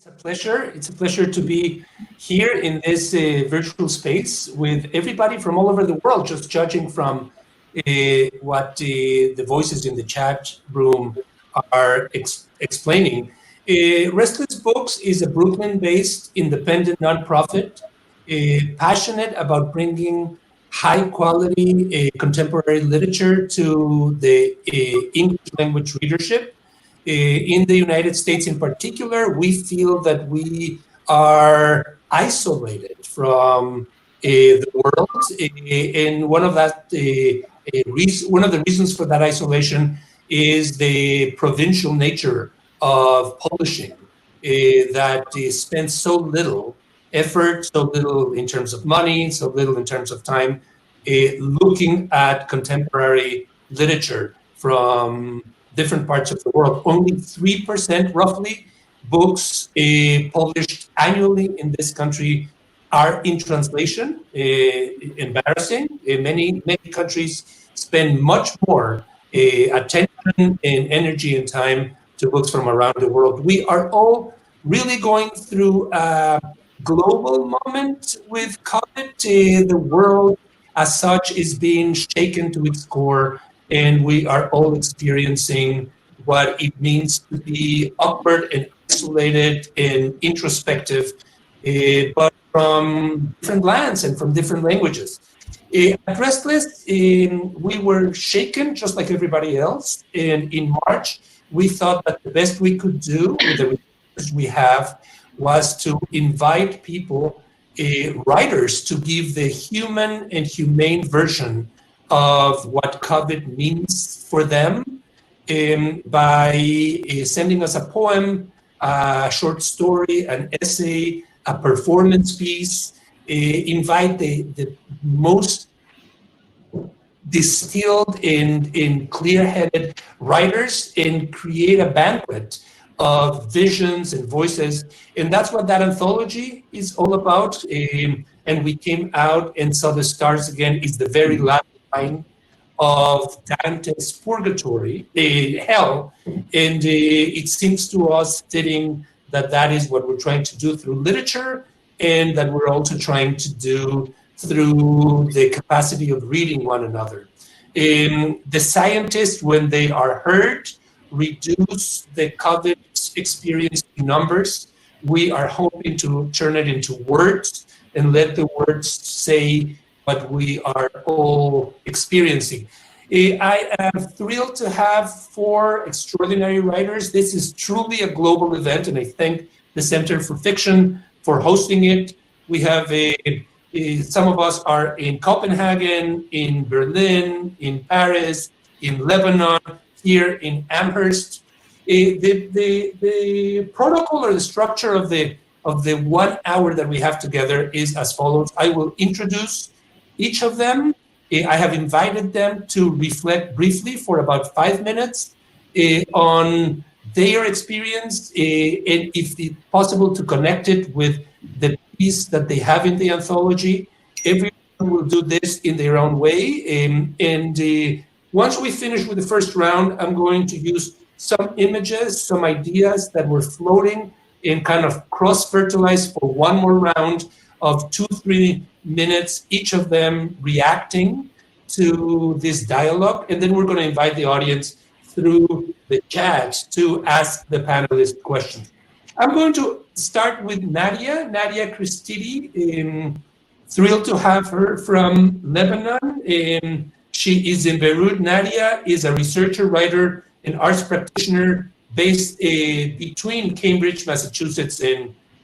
It's a pleasure. It's a pleasure to be here in this virtual space with everybody from all over the world, just judging from what the voices in the chat room are explaining. Restless Books is a Brooklyn-based independent nonprofit, passionate about bringing high-quality contemporary literature to the English language readership. In the United States in particular, we feel that we are isolated from the world, and one of the reasons for that isolation is the provincial nature of publishing that spends so little effort, so little in terms of money, so little in terms of time, looking at contemporary literature from different parts of the world. Only 3%, roughly, books published annually in this country are in translation. Embarrassing. Many countries spend much more attention and energy and time to books from around the world. We are all really going through a global moment with COVID. The world as such is being shaken to its core, and we are all experiencing what it means to be awkward and isolated and introspective, but from different lands and from different languages. At Restless, we were shaken just like everybody else, and in March, we thought that the best we could do with the resources we have was to invite people, writers, to give the human and humane version of what COVID means for them by sending us a poem, a short story, an essay, a performance piece, invite the most distilled and clear-headed writers and create a banquet of visions and voices. And that's what that anthology is all about. And we came out and saw the stars again is the very last line of Dante's Purgatory, hell. And it seems to us fitting that that is what we're trying to do through literature, and that we're also trying to do through the capacity of reading one another. The scientists, when they are heard, reduce the COVID experience in numbers. We are hoping to turn it into words and let the words say what we are all experiencing. I am thrilled to have 4 extraordinary writers. This is truly a global event, and I thank the Center for Fiction for hosting it. We have some of us are in Copenhagen, in Berlin, in Paris, in Lebanon, here in Amherst. The protocol or the structure of the 1 hour that we have together is as follows. I will introduce each of them. I have invited them to reflect briefly for about 5 minutes on their experience, and if it's possible to connect it with the piece that they have in the anthology. Everyone will do this in their own way. And once we finish with the first round, I'm going to use some images, some ideas that were floating and kind of cross-fertilize for one more round of 2-3 minutes, each of them reacting to this dialogue. And then we're going to invite the audience through the chat to ask the panelists questions. I'm going to start with Nadia Christidi. Thrilled to have her from Lebanon. She is in Beirut. Nadia is a researcher, writer, and arts practitioner based between Cambridge, Massachusetts,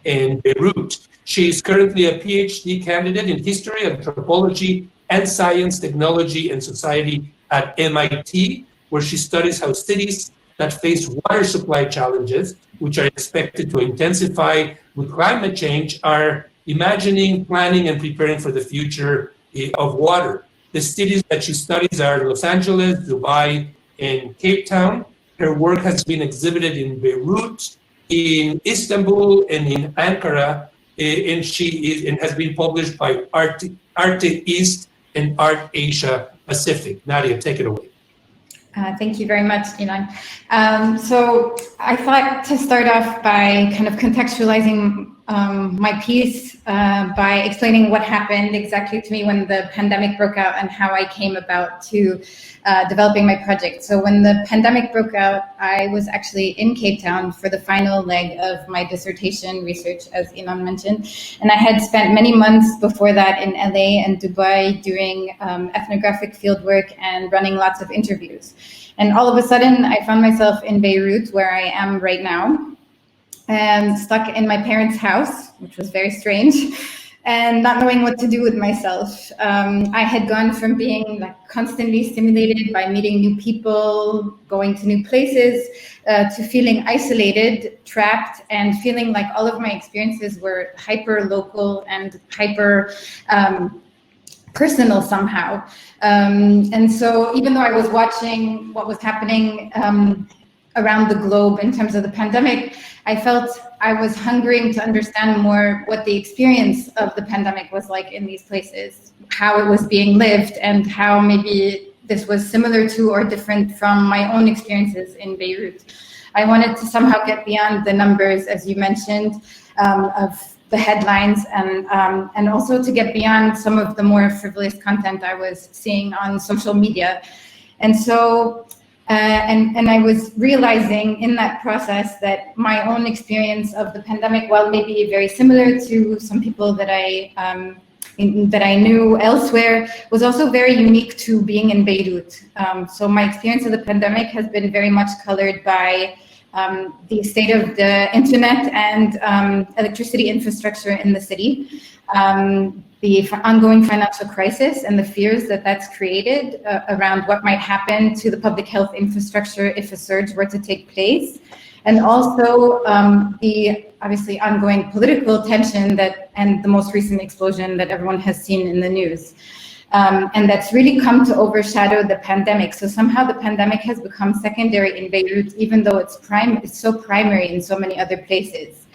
and Beirut. She is currently a PhD candidate in history, anthropology, and science, technology, and society at MIT, where she studies how cities that face water supply challenges, which are expected to intensify with climate change, are imagining, planning, and preparing for the future of water. The cities that she studies are Los Angeles, Dubai, and Cape Town. Her work has been exhibited in Beirut, in Istanbul, and in Ankara, and has been published by Arte East and Art Asia Pacific. Nadia, take it away. Thank you very much, Ilan. So I thought to start off by kind of contextualizing my piece by explaining what happened exactly to me when the pandemic broke out and how I came about to developing my project. So when the pandemic broke out, I was actually in Cape Town for the final leg of my dissertation research, as Ilan mentioned. And I had spent many months before that in LA and Dubai doing ethnographic fieldwork and running lots of interviews. And all of a sudden, I found myself in Beirut, where I am right now, and stuck in my parents' house, which was very strange, and not knowing what to do with myself. I had gone from being like constantly stimulated by meeting new people, going to new places, to feeling isolated, trapped, and feeling like all of my experiences were hyper local and hyper personal somehow. And so even though I was watching what was happening around the globe in terms of the pandemic, I felt I was hungering to understand more what the experience of the pandemic was like in these places, how it was being lived, and how maybe this was similar to or different from my own experiences in Beirut. I wanted to somehow get beyond the numbers, as you mentioned, of the headlines, and also to get beyond some of the more frivolous content I was seeing on social media. And so, and I was realizing in that process that my own experience of the pandemic, while maybe very similar to some people that I knew elsewhere, was also very unique to being in Beirut. So my experience of the pandemic has been very much colored by the state of the internet and electricity infrastructure in the city, the ongoing financial crisis and the fears that that's created around what might happen to the public health infrastructure if a surge were to take place, and also the obviously ongoing political tension that and the most recent explosion that everyone has seen in the news. And that's really come to overshadow the pandemic. So somehow the pandemic has become secondary in Beirut, even though it's so primary in so many other places.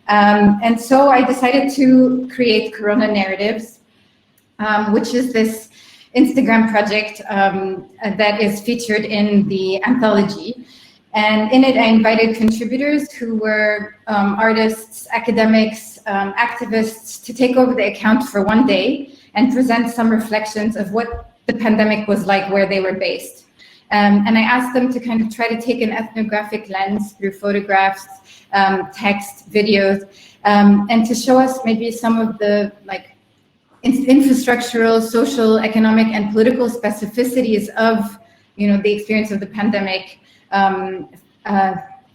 And so I decided to create Corona Narratives, which is this Instagram project that is featured in the anthology. And in it, I invited contributors who were artists, academics, activists to take over the account for one day and present some reflections of what the pandemic was like where they were based. And I asked them to kind of try to take an ethnographic lens through photographs, text, videos, and to show us maybe some of the like infrastructural, social, economic, and political specificities of, you know, the experience of the pandemic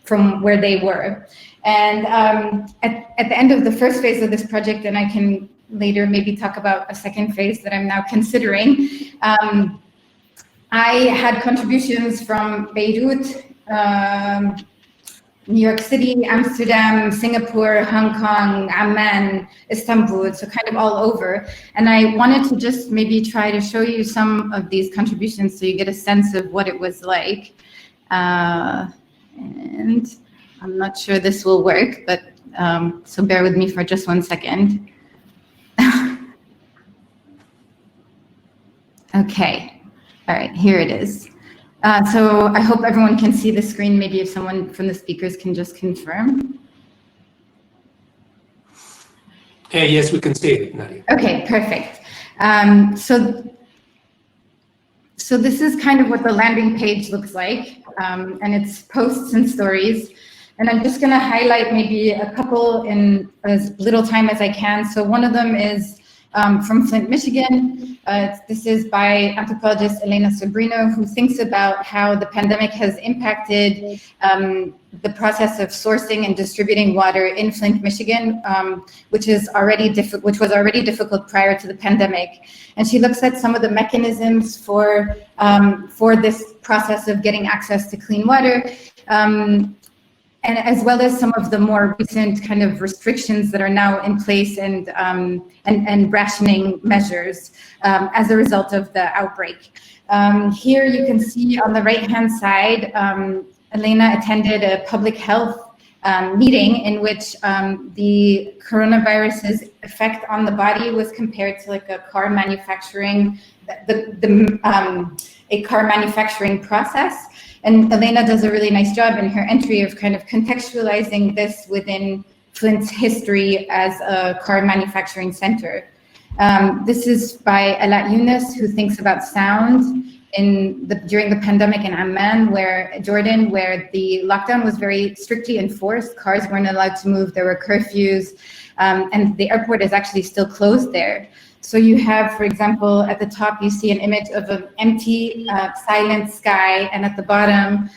from where they were. And at the end of the first phase of this project, and I can later maybe talk about a second phase that I'm now considering, I had contributions from Beirut, New York City, Amsterdam, Singapore, Hong Kong, Amman, Istanbul, so kind of all over. And I wanted to just maybe try to show you some of these contributions so you get a sense of what it was like. And I'm not sure this will work, but so bear with me for just 1 second. Okay, all right, here it is. So I hope everyone can see the screen. Maybe if someone from the speakers can just confirm. Yes, we can see it, Nadia. Okay, perfect. So this is kind of what the landing page looks like, and it's posts and stories. And I'm just going to highlight maybe a couple in as little time as I can. So one of them is from Flint, Michigan. This is by anthropologist Elena Sobrino, who thinks about how the pandemic has impacted the process of sourcing and distributing water in Flint, Michigan, which was already difficult prior to the pandemic. And she looks at some of the mechanisms for this process of getting access to clean water, and as well as some of the more recent kind of restrictions that are now in place and rationing measures as a result of the outbreak. Here you can see on the right-hand side, Elena attended a public health meeting in which the coronavirus's effect on the body was compared to like a car manufacturing, a car manufacturing process. And Elena does a really nice job in her entry of kind of contextualizing this within Flint's history as a car manufacturing center. This is by Alat Yunus, who thinks about sound during the pandemic in Amman, Jordan, where the lockdown was very strictly enforced. Cars weren't allowed to move. There were curfews, and the airport is actually still closed there. So you have, for example, at the top, you see an image of an empty, silent sky, and at the bottom,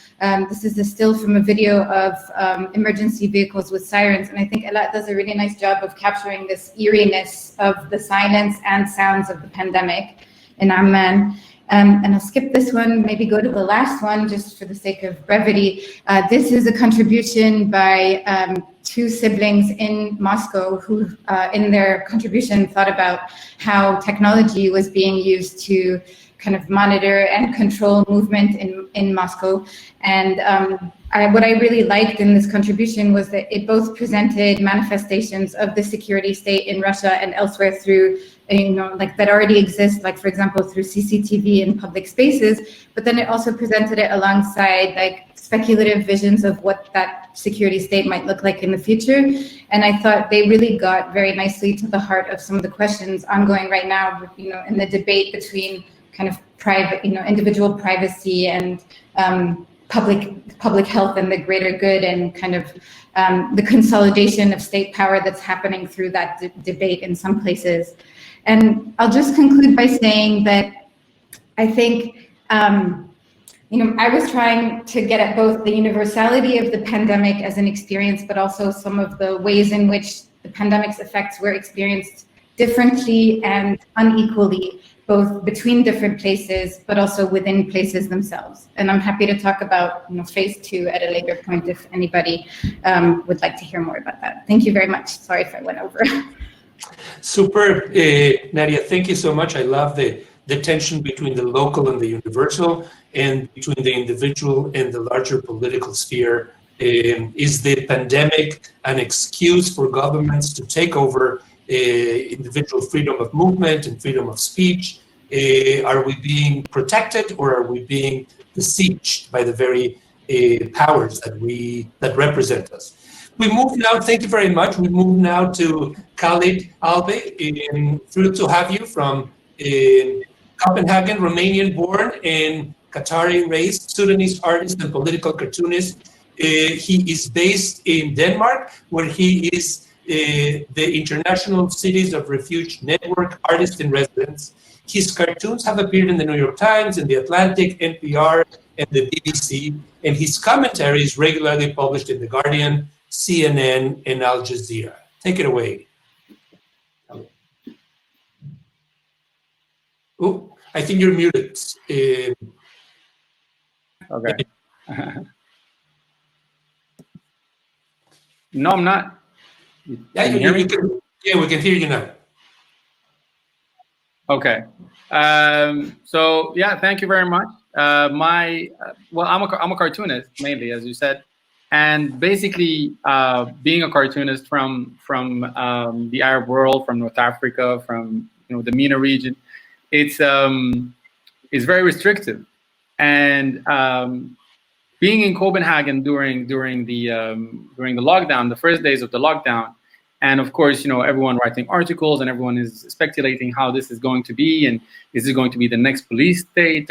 this is a still from a video of emergency vehicles with sirens. And I think Alat does a really nice job of capturing this eeriness of the silence and sounds of the pandemic in Amman. And I'll skip this one, maybe go to the last one, just for the sake of brevity. This is a contribution by two siblings in Moscow who, in their contribution, thought about how technology was being used to kind of monitor and control movement in Moscow. And what I really liked in this contribution was that it both presented manifestations of the security state in Russia and elsewhere through, like that already exist, like for example, through CCTV in public spaces, but then it also presented it alongside like speculative visions of what that security state might look like in the future. And I thought they really got very nicely to the heart of some of the questions ongoing right now, in the debate between kind of private, individual privacy and public health and the greater good, and kind of the consolidation of state power that's happening through that debate in some places. And I'll just conclude by saying that I think, I was trying to get at both the universality of the pandemic as an experience, but also some of the ways in which the pandemic's effects were experienced differently and unequally, both between different places, but also within places themselves. And I'm happy to talk about phase 2 at a later point if anybody would like to hear more about that. Thank you very much. Sorry if I went over. Super, Nadia, thank you so much. I love the tension between the local and the universal, and between the individual and the larger political sphere. Is the pandemic an excuse for governments to take over individual freedom of movement and freedom of speech? Are we being protected, or are we being besieged by the very powers that represent us? We move now, thank you very much. We move now to Khalid Albe. Thrilled to have you from Copenhagen, Romanian born and Qatari raised, Sudanese artist and political cartoonist. He is based in Denmark, where he is the International Cities of Refuge Network artist in residence. His cartoons have appeared in the New York Times, in The Atlantic, NPR, and the BBC, and his commentary is regularly published in The Guardian, CNN, and Al Jazeera. Take it away. Oh, I think you're muted. Okay. No, I'm not. Yeah, we can hear you now. Okay. So yeah, thank you very much. I'm a cartoonist mainly, as you said, and basically being a cartoonist from the Arab world, from North Africa, from the MENA region, it's very restrictive. And being in Copenhagen during the lockdown, the first days of the lockdown, and of course, everyone writing articles and everyone is speculating how this is going to be, and is it going to be the next police state,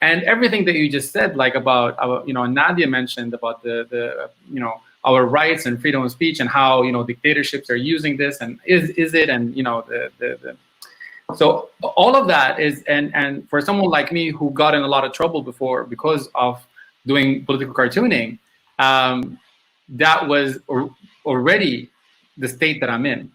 and everything that you just said, like about Nadia mentioned about the our rights and freedom of speech, and how dictatorships are using this, and is it, and so all of that is, and for someone like me who got in a lot of trouble before because of doing political cartooning, that was already the state that I'm in.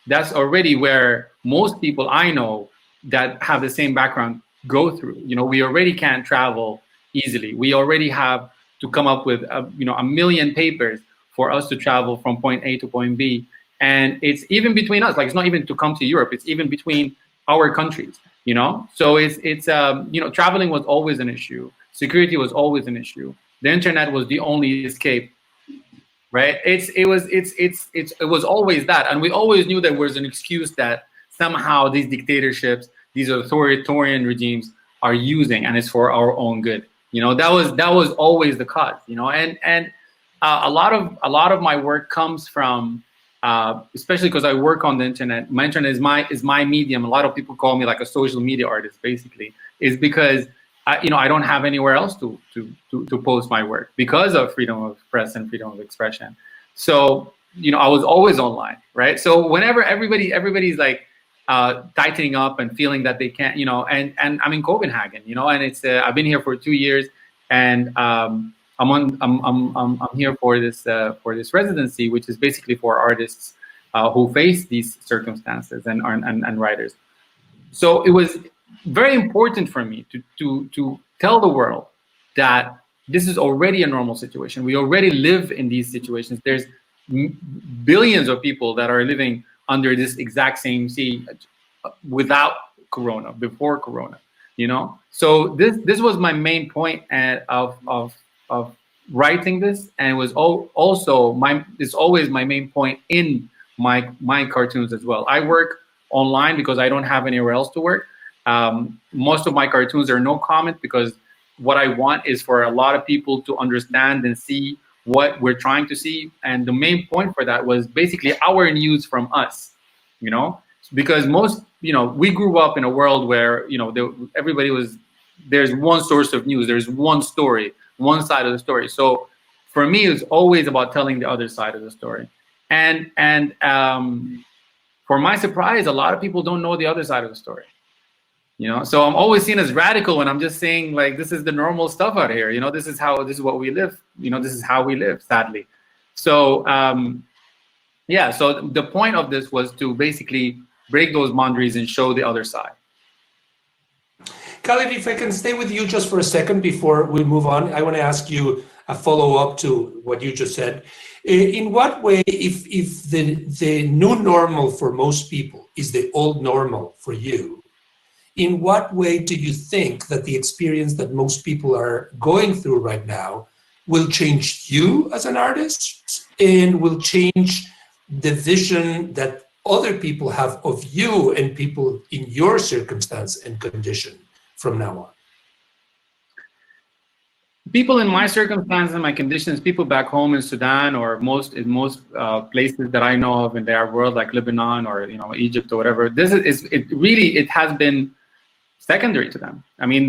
That's already where most people I know that have the same background go through. We already can't travel easily. We already have to come up with a million papers for us to travel from point A to point B. And it's even between us, like it's not even to come to Europe, it's even between our countries, So it's traveling was always an issue. Security was always an issue. The internet was the only escape, right? It was always that. And we always knew there was an excuse that somehow these dictatorships, these authoritarian regimes are using, and it's for our own good. You know, that was always the cause. You know, and a lot of my work comes from, especially because I work on the internet. My internet is my medium. A lot of people call me like a social media artist. Basically, is because I don't have anywhere else to post my work because of freedom of press and freedom of expression. So I was always online, right? So whenever everybody's like tightening up and feeling that they can't, and I'm in Copenhagen, and it's I've been here for 2 years, and I'm here for this residency, which is basically for artists who face these circumstances and writers. So it was very important for me to tell the world that this is already a normal situation. We already live in these situations. There's billions of people that are living under this exact same sea without Corona, before Corona, So this was my main point of writing this, and it was also it's always my main point in my cartoons as well. I work online because I don't have anywhere else to work. Most of my cartoons are no comment, because what I want is for a lot of people to understand and see what we're trying to see. And the main point for that was basically our news from us, because we grew up in a world where, there's one source of news, there's one story, one side of the story. So for me, it's always about telling the other side of the story. And for my surprise, a lot of people don't know the other side of the story. So I'm always seen as radical when I'm just saying, like, this is the normal stuff out here. This is what we live. This is how we live, sadly. So so the point of this was to basically break those boundaries and show the other side. Khalid, if I can stay with you just for a second before we move on, I want to ask you a follow-up to what you just said. In what way, if the new normal for most people is the old normal for you, in what way do you think that the experience that most people are going through right now will change you as an artist, and will change the vision that other people have of you and people in your circumstance and condition from now on? People in my circumstances and my conditions, people back home in Sudan, or in most places that I know of in the Arab world, like Lebanon or Egypt or whatever, it has been secondary to them. I mean,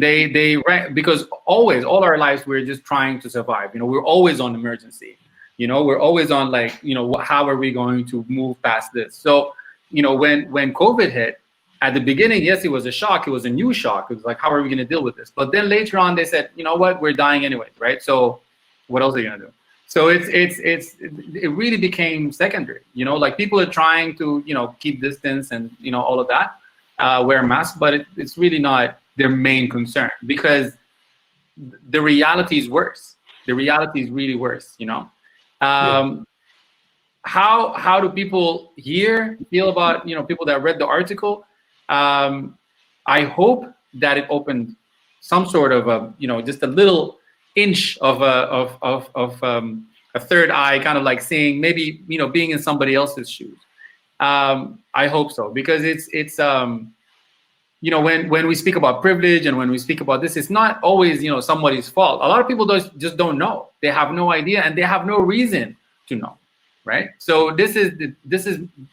because always, all our lives, we're just trying to survive. We're always on emergency. We're always on, like, how are we going to move past this? So, when COVID hit, at the beginning, yes, it was a shock. It was a new shock. It was like, how are we going to deal with this? But then later on, they said, you know what, we're dying anyway, right? So what else are you going to do? So it really became secondary. Like, people are trying to, keep distance and, all of that. Wear masks, but it's really not their main concern, because the reality is worse. The reality is really worse, How do people here feel about, people that read the article? I hope that it opened some sort of just a little inch of a third eye, kind of like seeing, maybe, being in somebody else's shoes. I hope so, because it's when we speak about privilege and when we speak about this, it's not always somebody's fault. A lot of people just don't know. They have no idea, and they have no reason to know, right? So this is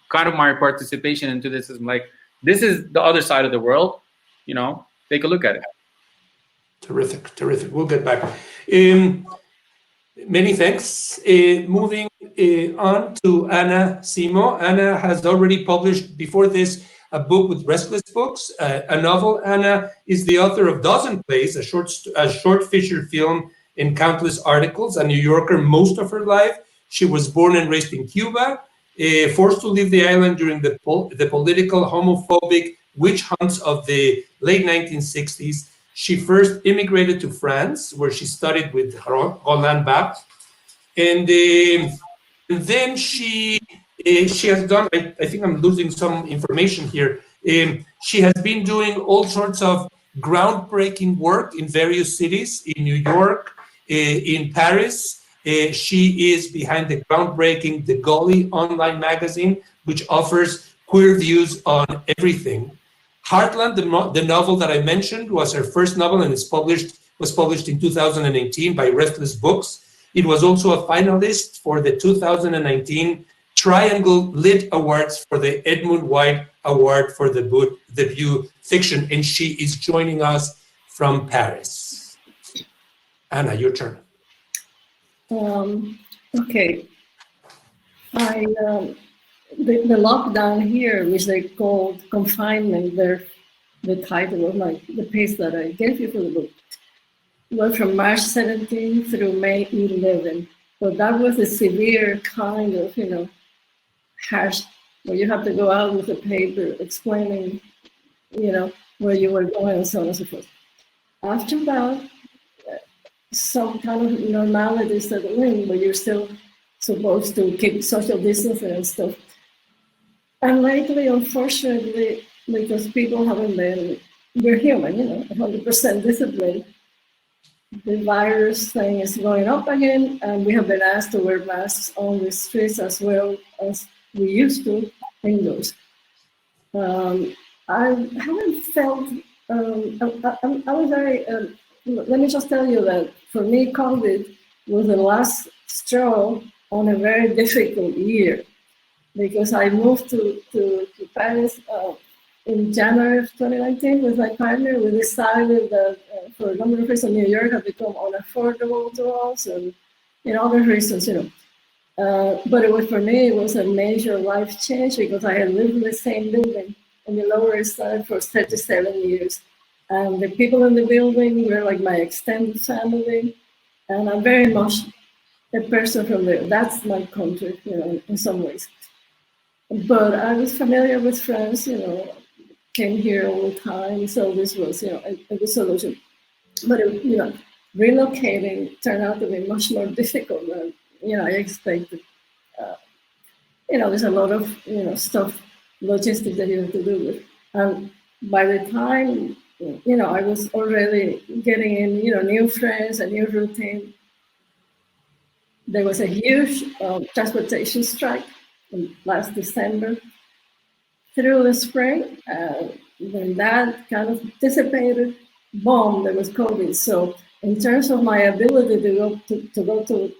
kind of my participation into this. Is like, this is the other side of the world. Take a look at it. Terrific. We'll get back. Many thanks. Moving on to Anna Simo. Anna has already published before this a book with Restless Books, a novel. Anna is the author of Dozen Plays, a short feature film and countless articles, a New Yorker most of her life. She was born and raised in Cuba, forced to leave the island during the political, homophobic witch hunts of the late 1960s. She first immigrated to France, where she studied with Roland Barthes, and then she has done, I think I'm losing some information here, she has been doing all sorts of groundbreaking work in various cities, in New York, in Paris. She is behind the groundbreaking The Gully online magazine, which offers queer views on everything. Heartland, the novel that I mentioned, was her first novel and was published in 2018 by Restless Books. It was also a finalist for the 2019 Triangle Lit Awards for the Edmund White Award for the debut fiction, and she is joining us from Paris. Anna, your turn. Okay. The lockdown here, which they called confinement, the title of the piece that I gave you for the book, was from March 17 through May 11. So that was a severe kind of, harsh, where you have to go out with a paper explaining, where you were going and so on and so forth. After that, some kind of normality settled in, but you're still supposed to keep social distancing and stuff. And lately, unfortunately, because people haven't been, we're human, 100% disciplined, the virus thing is going up again, and we have been asked to wear masks on the streets as well as we used to indoors. I haven't felt, I was very, let me just tell you that for me, Khalid was the last straw on a very difficult year, because I moved to Paris in January of 2019 with my partner. We decided that for a number of reasons, New York had become unaffordable to us, and other reasons, But for me, it was a major life change, because I had lived in the same building on the Lower East Side for 37 years. And the people in the building were like my extended family. And I'm very much a person from there. That's my country, in some ways. But I was familiar with France, came here all the time. So this was, a good solution. But, relocating turned out to be much more difficult than, I expected. There's a lot of, stuff, logistics that you have to do with. And by the time, I was already getting in, new friends, a new routine. There was a huge transportation strike last December. Through the spring, when that kind of dissipated, boom, there was COVID. So in terms of my ability to go to,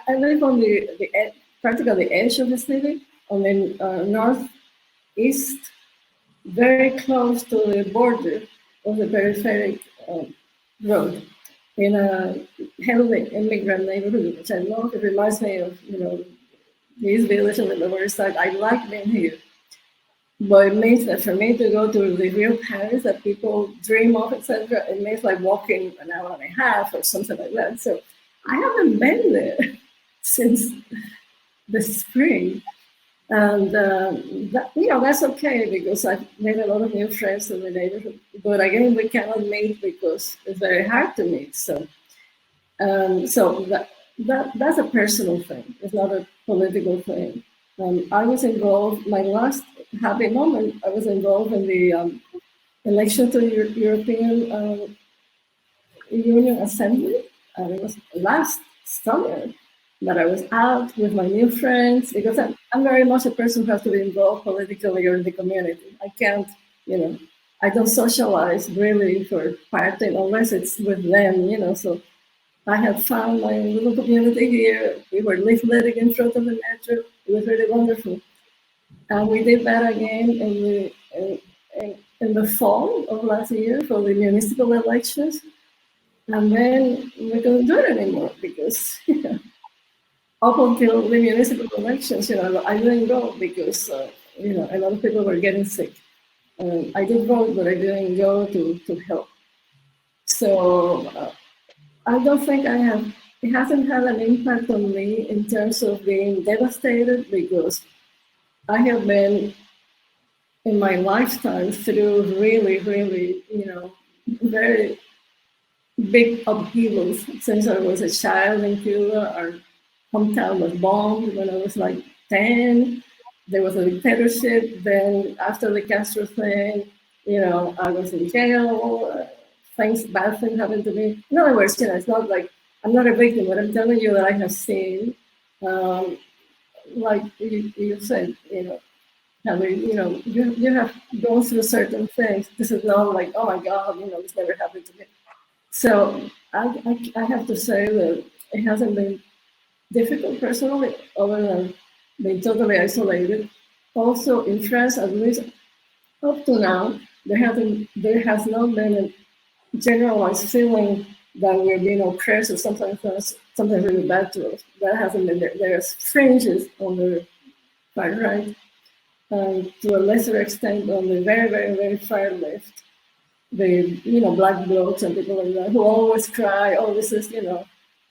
I live on the edge, practically the edge of the city, on the northeast, very close to the border of the peripheric road, in a heavily immigrant neighborhood, which I love. It reminds me of, this village on the Lower East Side. I like being here. But it means that for me to go to the real Paris that people dream of, etc., it means like walking an hour and a half or something like that. So I haven't been there since the spring. And that's okay, because I've made a lot of new friends in the neighborhood. But again, we cannot meet because it's very hard to meet. So, that's a personal thing. It's not a political thing. I was involved. My last happy moment, I was involved in the election to the European Union Assembly. It was last summer that I was out with my new friends, because I'm very much a person who has to be involved politically or in the community. I can't, I don't socialize really for party unless it's with them, so I have found my little community here. We were leafletting in front of the metro. It was really wonderful. And we did that again in the fall of last year for the municipal elections. And then we couldn't do it anymore because up until the municipal elections, I didn't go because, a lot of people were getting sick. I did vote, but I didn't go to help. So I don't think it hasn't had an impact on me in terms of being devastated, because I have been in my lifetime through really, really, very big upheavals since I was a child in Cuba. Our hometown was bombed when I was like 10. There was a dictatorship. Then after the Castro thing, I was in jail. Bad things happened to me. In other words, it's not like I'm not a victim, but I'm telling you that I have seen, like you said, you have gone through certain things. This is not like, oh my God, this never happened to me. So I have to say that it hasn't been difficult personally, other than being totally isolated. Also in France, at least up to now, there has not been a generalized feeling that we're being oppressed or something really bad to us. That hasn't been there. There's fringes on the far right, and to a lesser extent on the very, very, very far left. The black blocs and people like that who always cry, oh, this is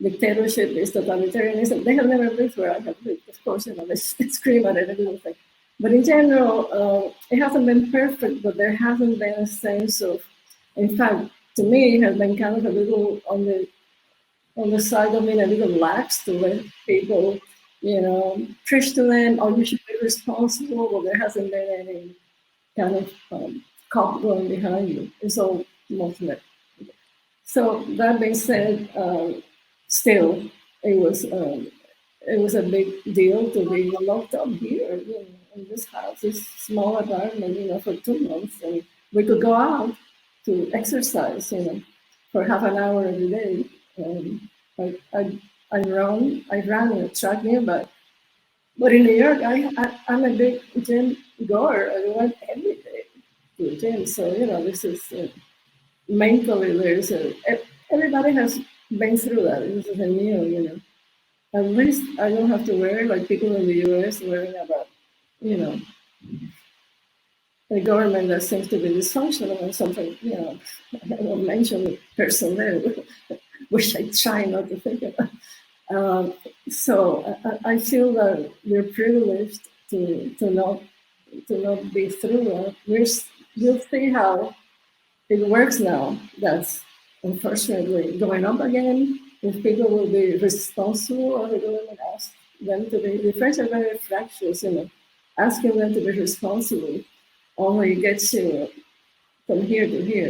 dictatorship, is totalitarianism. They have never lived where I have lived. Of course, they scream at it and everything. But in general, it hasn't been perfect, but there hasn't been a sense of, in fact, to me, it has been kind of a little on the side of being a little lax to let people, preach to them, oh, you should be responsible, but there hasn't been any kind of cop going behind you. It's all mostly. So that being said, still, it was a big deal to be locked up here in this house, this small apartment, for 2 months, and we could go out to exercise, for half an hour every day. I ran a track nearby, but in New York, I'm a big gym goer. I went every day to the gym, so this is mentally everybody has been through that. This is a new, At least I don't have to worry like people in the US worrying about, a government that seems to be dysfunctional or something, I won't mention personnel, which I try not to think about. So I feel that we're privileged to not be through that. We'll see how it works now. That's unfortunately going up again. If people will be responsible, or the government ask them to be. The French are very fractious, asking them to be responsible only gets you from here to here.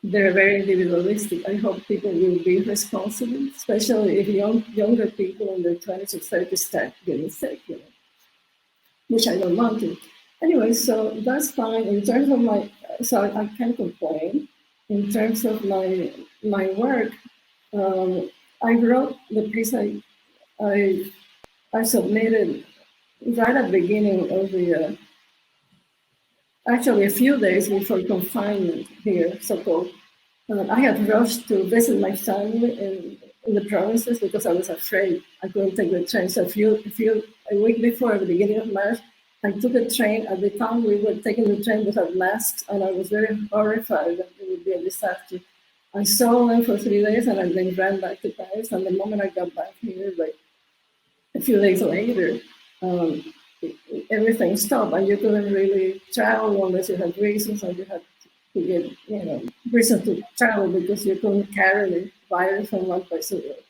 They're very individualistic. I hope people will be responsible, especially if younger people in their 20s or 30s start getting sick, which I don't want to. Anyway, so that's fine. In terms of I can't complain. In terms of my work, I wrote the piece I submitted right at the beginning of the, actually a few days before confinement here, so-called. I had rushed to visit my family in the provinces because I was afraid I couldn't take the train. So a week before, at the beginning of March, I took a train. At the time, we were taking the train without masks, and I was very horrified that it would be a disaster. I saw them for 3 days, and I then ran back to Paris. And the moment I got back here, like a few days later, everything stopped, and you couldn't really travel unless you had reasons, and you had to get, reason to travel because you couldn't carry the virus from one place to the other.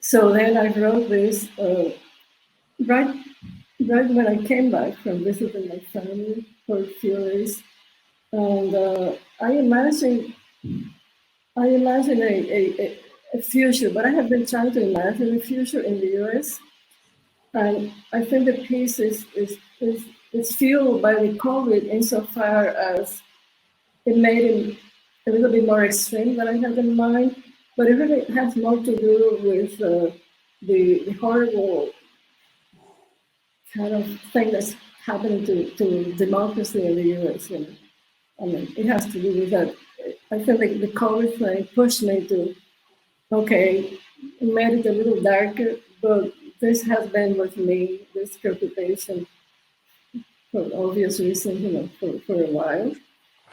So then I wrote this right when I came back from visiting my family for a few days, and I imagine a future, but I have been trying to imagine a future in the US, and I think the piece is fueled by the COVID insofar as it made it a little bit more extreme than I had in mind, but it really has more to do with the horrible kind of thing that's happening to democracy in the US. I mean, it has to do with that. I feel like the COVID thing pushed me to, okay, made it a little darker, but this has been with me, this preoccupation, for obvious reasons, for a while.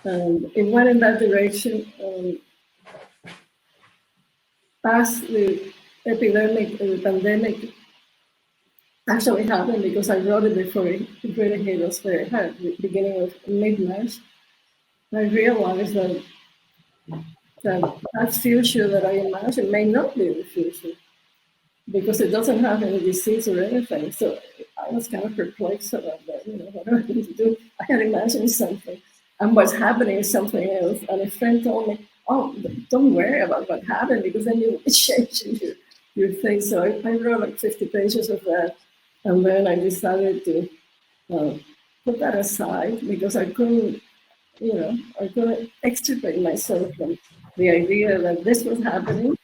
And it went in that direction as the pandemic actually happened, because I wrote it before it really hit us very hard, the beginning of mid-March. I realized that future that I imagine may not be the future, because it doesn't have any disease or anything. So I was kind of perplexed about that. What am I going to do? I had imagined something, and what's happening is something else. And a friend told me, "Oh, don't worry about what happened, because then you will change your thing." So I wrote like 50 pages of that, And then I decided to put that aside because I couldn't, I couldn't extricate myself from the idea that this was happening.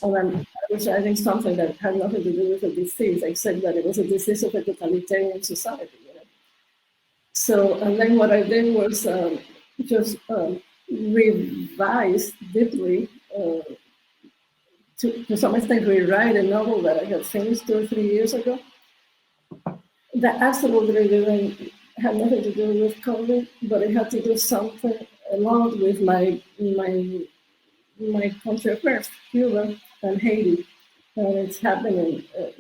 And I was writing something that had nothing to do with a disease, except that it was a disease of a totalitarian society. So, and then what I did was just revise deeply, to some extent, rewrite a novel that I had finished 2 or 3 years ago. That absolutely didn't have nothing to do with COVID, but it had to do something along with my country of birth, Cuba and Haiti, and it's happening at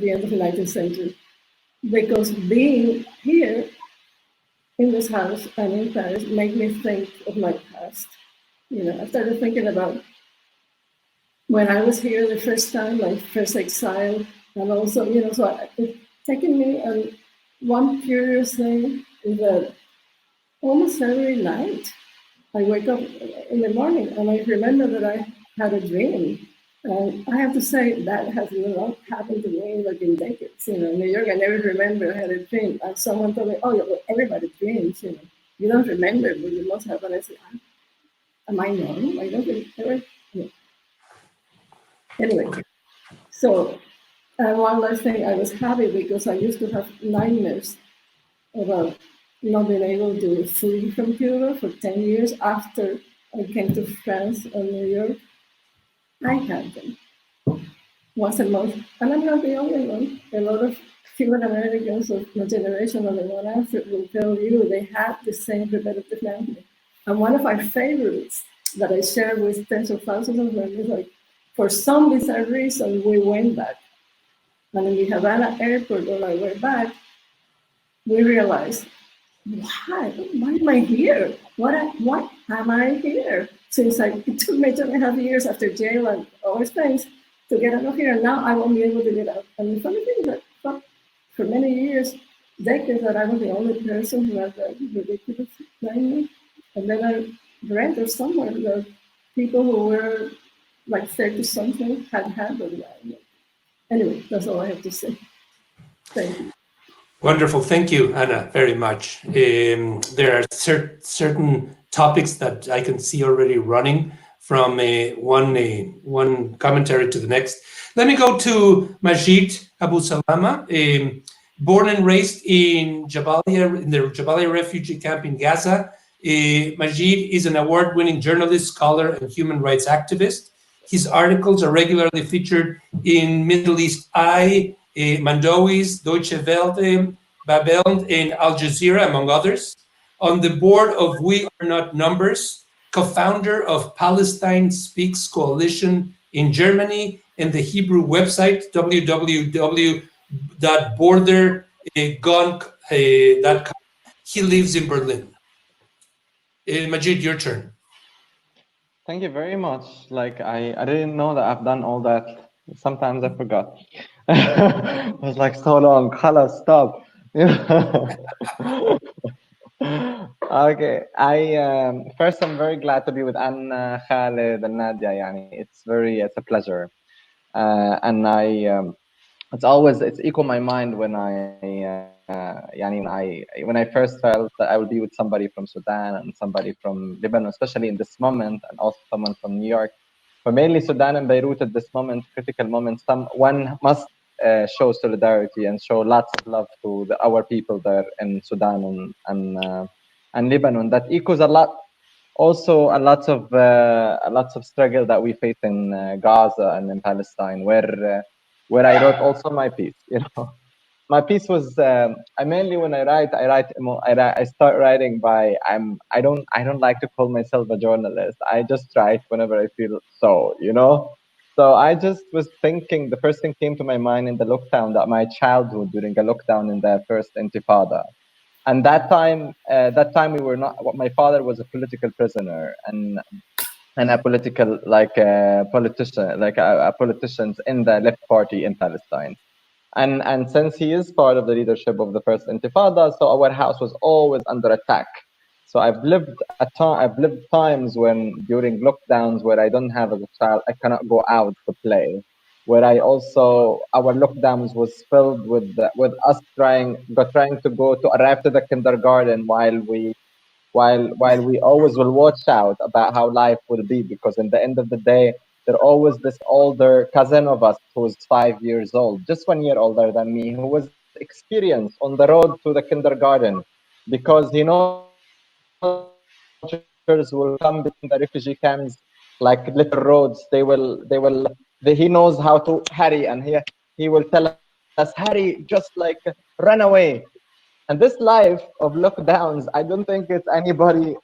the end of the 19th century. Because being here in this house and in Paris made me think of my past. I started thinking about when I was here the first time, my first exile, and also, so it's taken me. And one curious thing is that almost every night I wake up in the morning and I remember that I had a dream. And I have to say that has not happened to me like in decades. In New York, I never remember I had a dream. And someone told me, "Oh, yeah, well, everybody dreams. You don't remember, but you must have." And I said, "Am I normal? I don't remember." Yeah. Anyway, so one last thing, I was happy because I used to have nightmares about not being able to flee from Cuba for 10 years after I came to France and New York. I had them once a month, and I'm not the only one. A lot of Cuban Americans of my generation or the one after will tell you they had the same repetitive nightmare. And one of my favorites that I share with tens of thousands of them is like, for some bizarre reason, we went back. And in the Havana airport, when I went back, we realized, why am I here? Why am I here? Since it took me 2.5 years after jail and other things to get out of here, and now I won't be able to get out. And the funny thing is that for many years, decades, that I was the only person who had that ridiculous nightmare. And then I read or somewhere that people who were like 30 something had the nightmare. Anyway, that's all I have to say. Thank you. Wonderful. Thank you, Anna, very much. There are certain topics that I can see already running from one commentary to the next. Let me go to Majid Abu Salama, born and raised in Jabalia, in the Jabalia refugee camp in Gaza. Majid is an award-winning journalist, scholar, and human rights activist. His articles are regularly featured in Middle East Eye, Mandowi's, Deutsche Welle, Babel, and Al Jazeera, among others. On the board of We Are Not Numbers, co-founder of Palestine Speaks Coalition in Germany, and the Hebrew website www.bordergunk.com. He lives in Berlin. Majid, your turn. Thank you very much. Like I didn't know that I've done all that. Sometimes I forgot. It was like so long. Khalas, stop. Okay. First, I'm very glad to be with Anna, Khalid, and Nadia. Yani, it's a pleasure. And it's equal my mind when when I first felt that I would be with somebody from Sudan and somebody from Lebanon, especially in this moment, and also someone from New York. But mainly Sudan and Beirut at this moment, critical moment, one must show solidarity and show lots of love to our people there in Sudan and Lebanon. That echoes a lot. Also, a lot of struggle that we face in Gaza and in Palestine, where I wrote also my piece. My piece was I mainly when I start writing by I don't like to call myself a journalist. I just write whenever I feel so. So I just was thinking, the first thing came to my mind in the lockdown, that my childhood during a lockdown in the first Intifada. And that time we were not. My father was a political prisoner and a political politicians in the left party in Palestine. And since he is part of the leadership of the first Intifada, so our house was always under attack. So I've lived times when during lockdowns where I don't have as a child, I cannot go out to play. where I also our lockdowns was filled with us trying to go to arrive to the kindergarten while we always will watch out about how life will be, because in the end of the day there always this older cousin of us who's 5 years old, just 1 year older than me, who was experienced on the road to the kindergarten, because he knows soldiers will come between the refugee camps like little roads. He knows how to hurry, and he will tell us, hurry, just like run away. And this life of lockdowns, I don't think it's anybody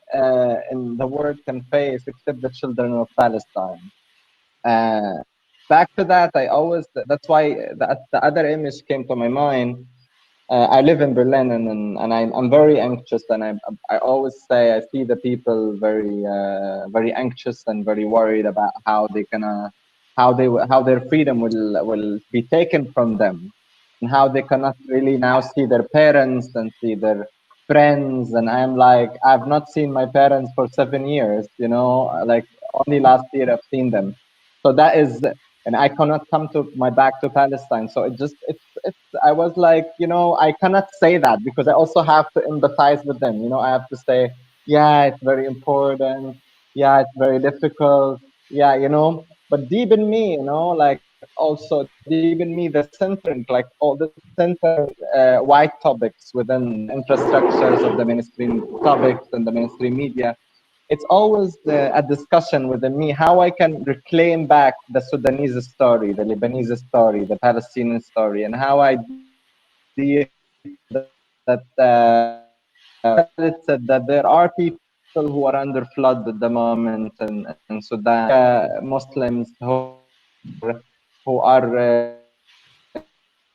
in the world can face except the children of Palestine. Uh, Back to that, that's why the other image came to my mind. I live in Berlin, and I'm very anxious, and I always say I see the people very anxious and very worried about how their freedom will be taken from them, and how they cannot really now see their parents and see their friends. And I'm like, I've not seen my parents for 7 years, like only last year I've seen them. So that is, and I cannot come to my back to Palestine. So it's I was like, I cannot say that, because I also have to empathize with them. I have to say, yeah, it's very important. Yeah, it's very difficult. Yeah, but deep in me, like also deep in me, the centering, like all the center white topics within the infrastructures of the mainstream topics and the mainstream media, it's always a discussion within me how I can reclaim back the Sudanese story, the Lebanese story, the Palestinian story, and how I deal that Khalid said that there are people who are under flood at the moment in Sudan, Muslims who are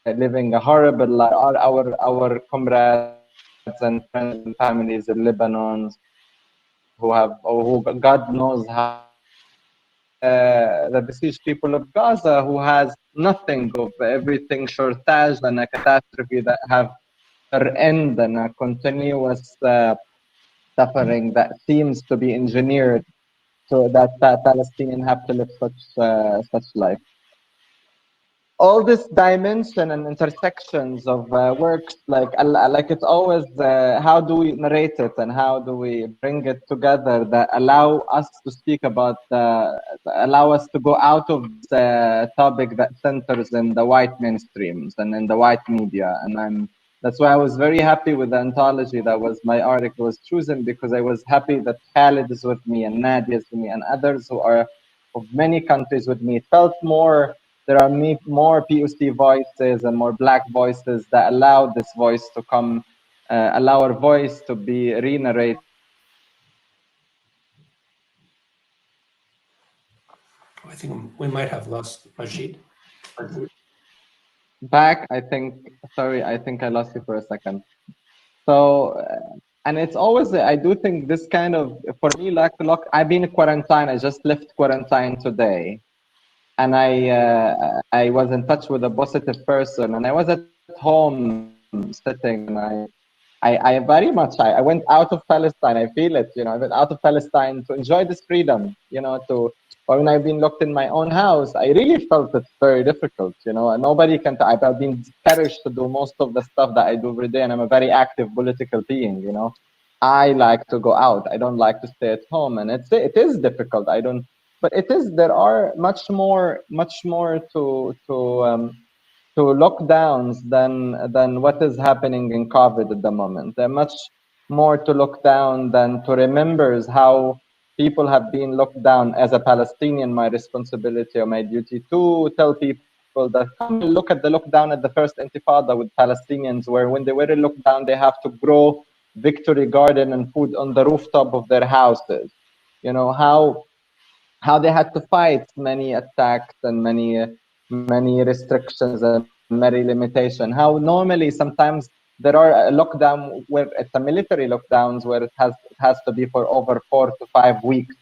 living a horrible life. Are our comrades and friends and families in Lebanon who God knows how the besieged people of Gaza, who has nothing of everything shortage and a catastrophe that have their end, and a continuous suffering that seems to be engineered so that Palestinians have to live such life. All this dimension and intersections of works, like it's always how do we narrate it and how do we bring it together that allow us to speak about allow us to go out of the topic that centers in the white mainstreams and in the white media. And that's why I was very happy with the anthology that was my article was chosen, because I was happy that Khalid is with me and Nadia is with me and others who are of many countries with me. It felt there are more POC voices and more Black voices that allow this voice to come, allow our voice to be re-narrated and I think we might have lost Majid. back. I think I lost you for a second. So, and it's always, I do think this kind of, for me, I've been in quarantine. I just left quarantine today. And I was in touch with a positive person, and I was at home sitting, and I very much I went out of Palestine. I feel it, I went out of Palestine to enjoy this freedom, or when I've been locked in my own house, I really felt it's very difficult, and nobody can. I've been discouraged to do most of the stuff that I do every day, and I'm a very active political being, I like to go out. I don't like to stay at home, and it is difficult. I don't, but there are much more to lockdowns than what is happening in COVID at the moment. There are much more to lockdown than to remembers how people have been locked down. As a Palestinian, my responsibility or my duty to tell people that come and look at the lockdown at the first Intifada with Palestinians, where when they were in lockdown, they have to grow victory garden and food on the rooftop of their houses. How they had to fight many attacks and many restrictions and many limitations. How normally sometimes there are a lockdown where it's a military lockdowns where it has to be for over 4 to 5 weeks.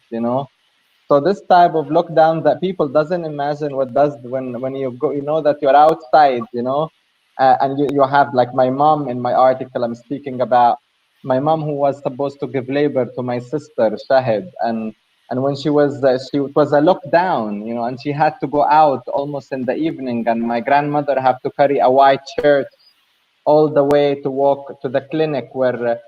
So this type of lockdown that people doesn't imagine what does when you go, that you're outside, and you have, like my mom in my article, I'm speaking about my mom who was supposed to give labor to my sister Shahid, and And when it was a lockdown, you know, and she had to go out almost in the evening, and my grandmother had to carry a white shirt all the way to walk to the clinic where,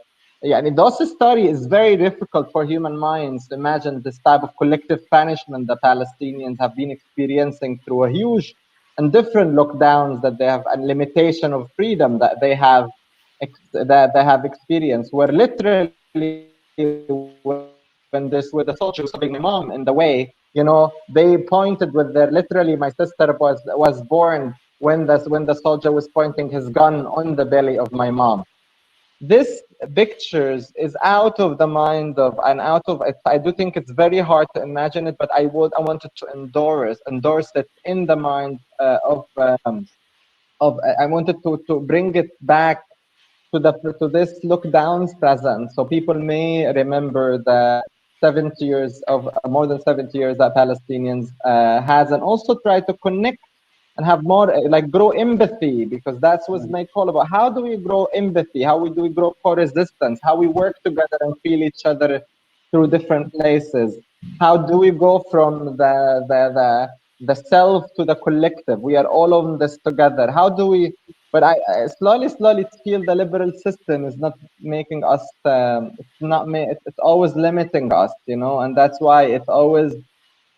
yeah, I mean, those story is very difficult for human minds to imagine this type of collective punishment the Palestinians have been experiencing through a huge and different lockdowns that they have, and limitation of freedom that they have experienced, where literally when the soldier was stopping my mom in the way, you know, they pointed with their, literally my sister was born when the soldier was pointing his gun on the belly of my mom. This pictures is out of the mind of, and out of it. I do think it's very hard to imagine it, but I wanted to endorse it in the mind of I wanted to bring it back to this lockdowns present, so people may remember the 70 years of more than 70 years that Palestinians has, and also try to connect and have more like grow empathy, because that's what's my call about. How do we grow empathy? Do we grow co-resistance? How we work together and feel each other through different places? How do we go from the self to the collective? We are all on this together. How do we? But I slowly feel the liberal system is not making us. It's always limiting us, you know, and that's why it's always.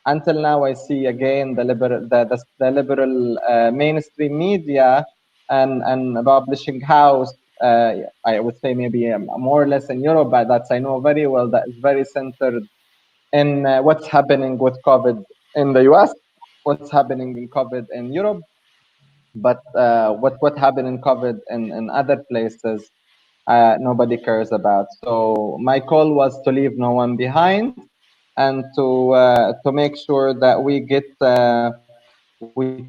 Until now, I see again the liberal mainstream media and publishing house. I would say maybe more or less in Europe, but that's I know very well that is very centered in what's happening with COVID in the US, what's happening in COVID in Europe, but what happened in COVID in other places, nobody cares about. So my call was to leave no one behind, and to make sure that we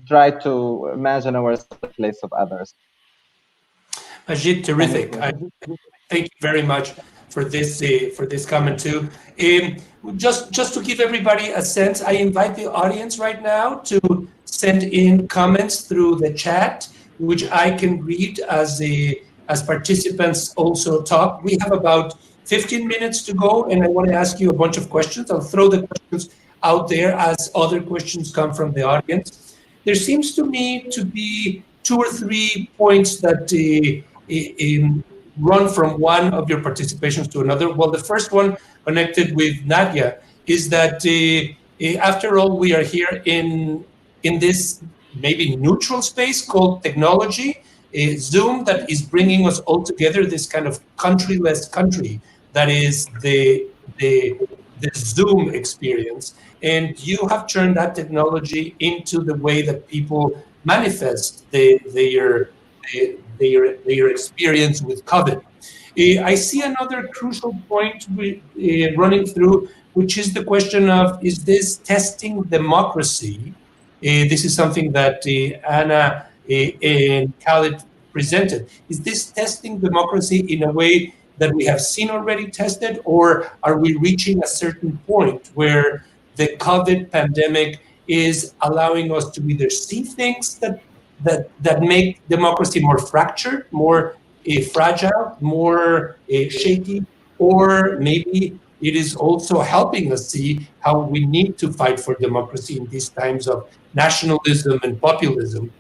try to imagine ourselves in the place of others. Majid, terrific. Thank you very much for this comment too. Just to give everybody a sense, I invite the audience right now to send in comments through the chat, which I can read as participants also talk. We have about 15 minutes to go, and I want to ask you a bunch of questions. I'll throw the questions out there as other questions come from the audience. There seems to me to be 2 or 3 points that run from one of your participations to another. Well, the first one connected with Nadia is that after all, we are here in this maybe neutral space called technology, Zoom, that is bringing us all together, this kind of countryless country that is the Zoom experience. And you have turned that technology into the way that people manifest their experience with COVID. I see another crucial point running through, which is the question of, is this testing democracy? This is something that Anna and Khalid presented. Is this testing democracy in a way that we have seen already tested, or are we reaching a certain point where the COVID pandemic is allowing us to either see things that make democracy more fractured, more fragile, more shaky, or maybe it is also helping us see how we need to fight for democracy in these times of nationalism and populism.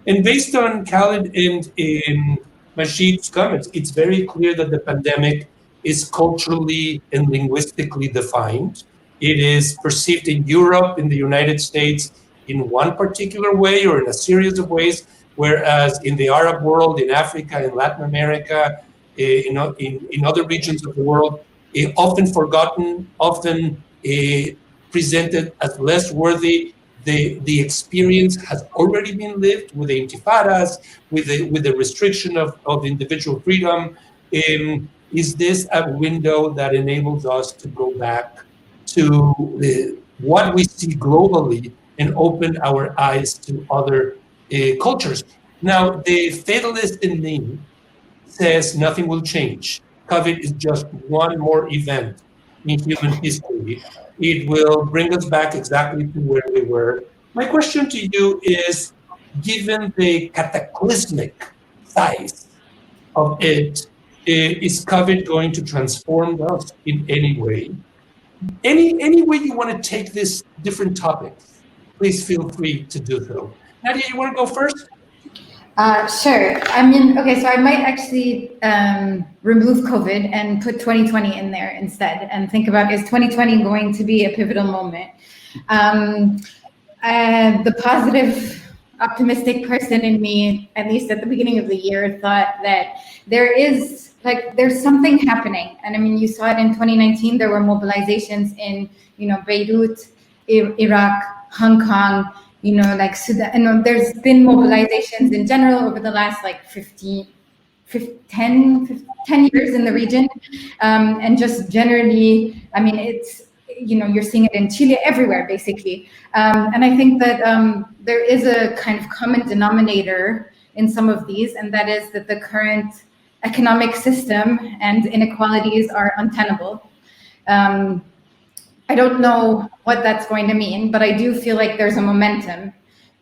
And based on Khalid and Majid's comments, it's very clear that the pandemic is culturally and linguistically defined. It is perceived in Europe, in the United States, in one particular way or in a series of ways, whereas in the Arab world, in Africa, in Latin America, in other regions of the world, often forgotten, often presented as less worthy. The experience has already been lived with the intifadas, with the restriction of individual freedom. Is this a window that enables us to go back to what we see globally and open our eyes to other cultures? Now, the fatalist in me says nothing will change. COVID is just one more event in human history. It will bring us back exactly to where we were. My question to you is, given the cataclysmic size of it, is COVID going to transform us in any way? any way you want to take this different topics, please feel free to do so. Nadia, you want to go first? Sure. I mean, okay, so I might actually remove COVID and put 2020 in there instead and think about, is 2020 going to be a pivotal moment? The positive, optimistic person in me, at least at the beginning of the year, thought that there's something happening. And I mean, you saw it in 2019, there were mobilizations in, Beirut, Iraq, Hong Kong, like Sudan, and there's been mobilizations in general over the last like 10 years in the region. And just generally, I mean, it's, you're seeing it in Chile, everywhere, basically. And I think that there is a kind of common denominator in some of these, and that is that the current economic system and inequalities are untenable. I don't know what that's going to mean, but I do feel like there's a momentum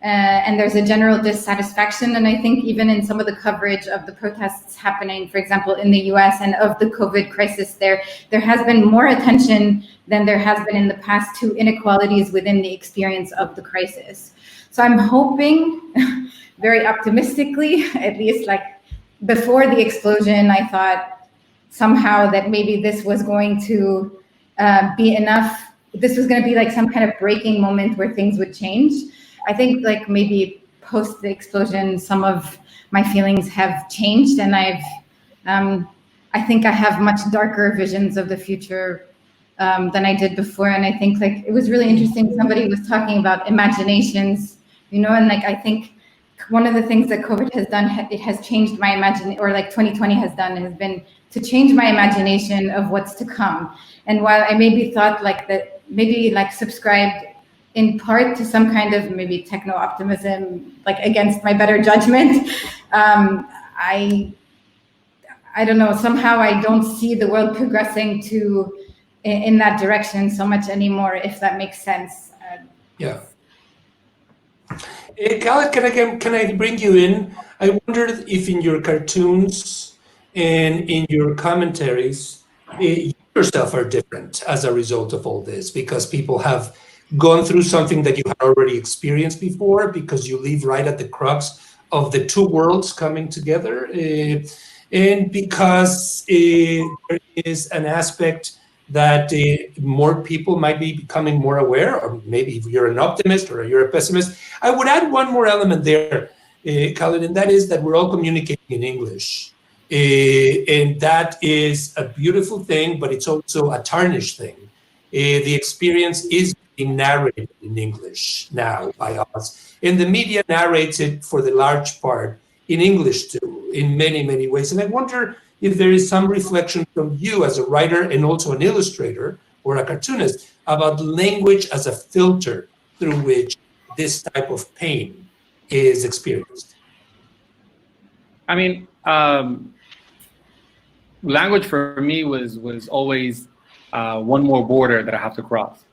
and there's a general dissatisfaction. And I think even in some of the coverage of the protests happening, for example, in the US and of the COVID crisis there has been more attention than there has been in the past to inequalities within the experience of the crisis. So I'm hoping, very optimistically, at least like before the explosion, I thought somehow that maybe this was going to be enough. This was going to be like some kind of breaking moment where things would change. I think like maybe post the explosion, some of my feelings have changed, and I think I have much darker visions of the future than I did before. And I think like it was really interesting. Somebody was talking about imaginations, and like I think one of the things that COVID has done, it has changed my imagination, or like 2020 has done, has been to change my imagination of what's to come. And while I maybe thought like that, maybe like subscribed in part to some kind of maybe techno optimism, like against my better judgment, I don't know, somehow I don't see the world progressing in that direction so much anymore, if that makes sense. Yeah. Khalid, can I bring you in? I wondered if in your cartoons and in your commentaries, you yourself are different as a result of all this, because people have gone through something that you had already experienced before, because you live right at the crux of the two worlds coming together, and because there is an aspect that more people might be becoming more aware, or maybe if you're an optimist or you're a pessimist. I would add one more element there, Khalid, and that is that we're all communicating in English. And that is a beautiful thing, but it's also a tarnished thing. The experience is being narrated in English now by us, and the media narrates it for the large part in English too, in many, many ways. And I wonder if there is some reflection from you as a writer and also an illustrator or a cartoonist about language as a filter through which this type of pain is experienced. I mean, language for me was always one more border that I have to cross,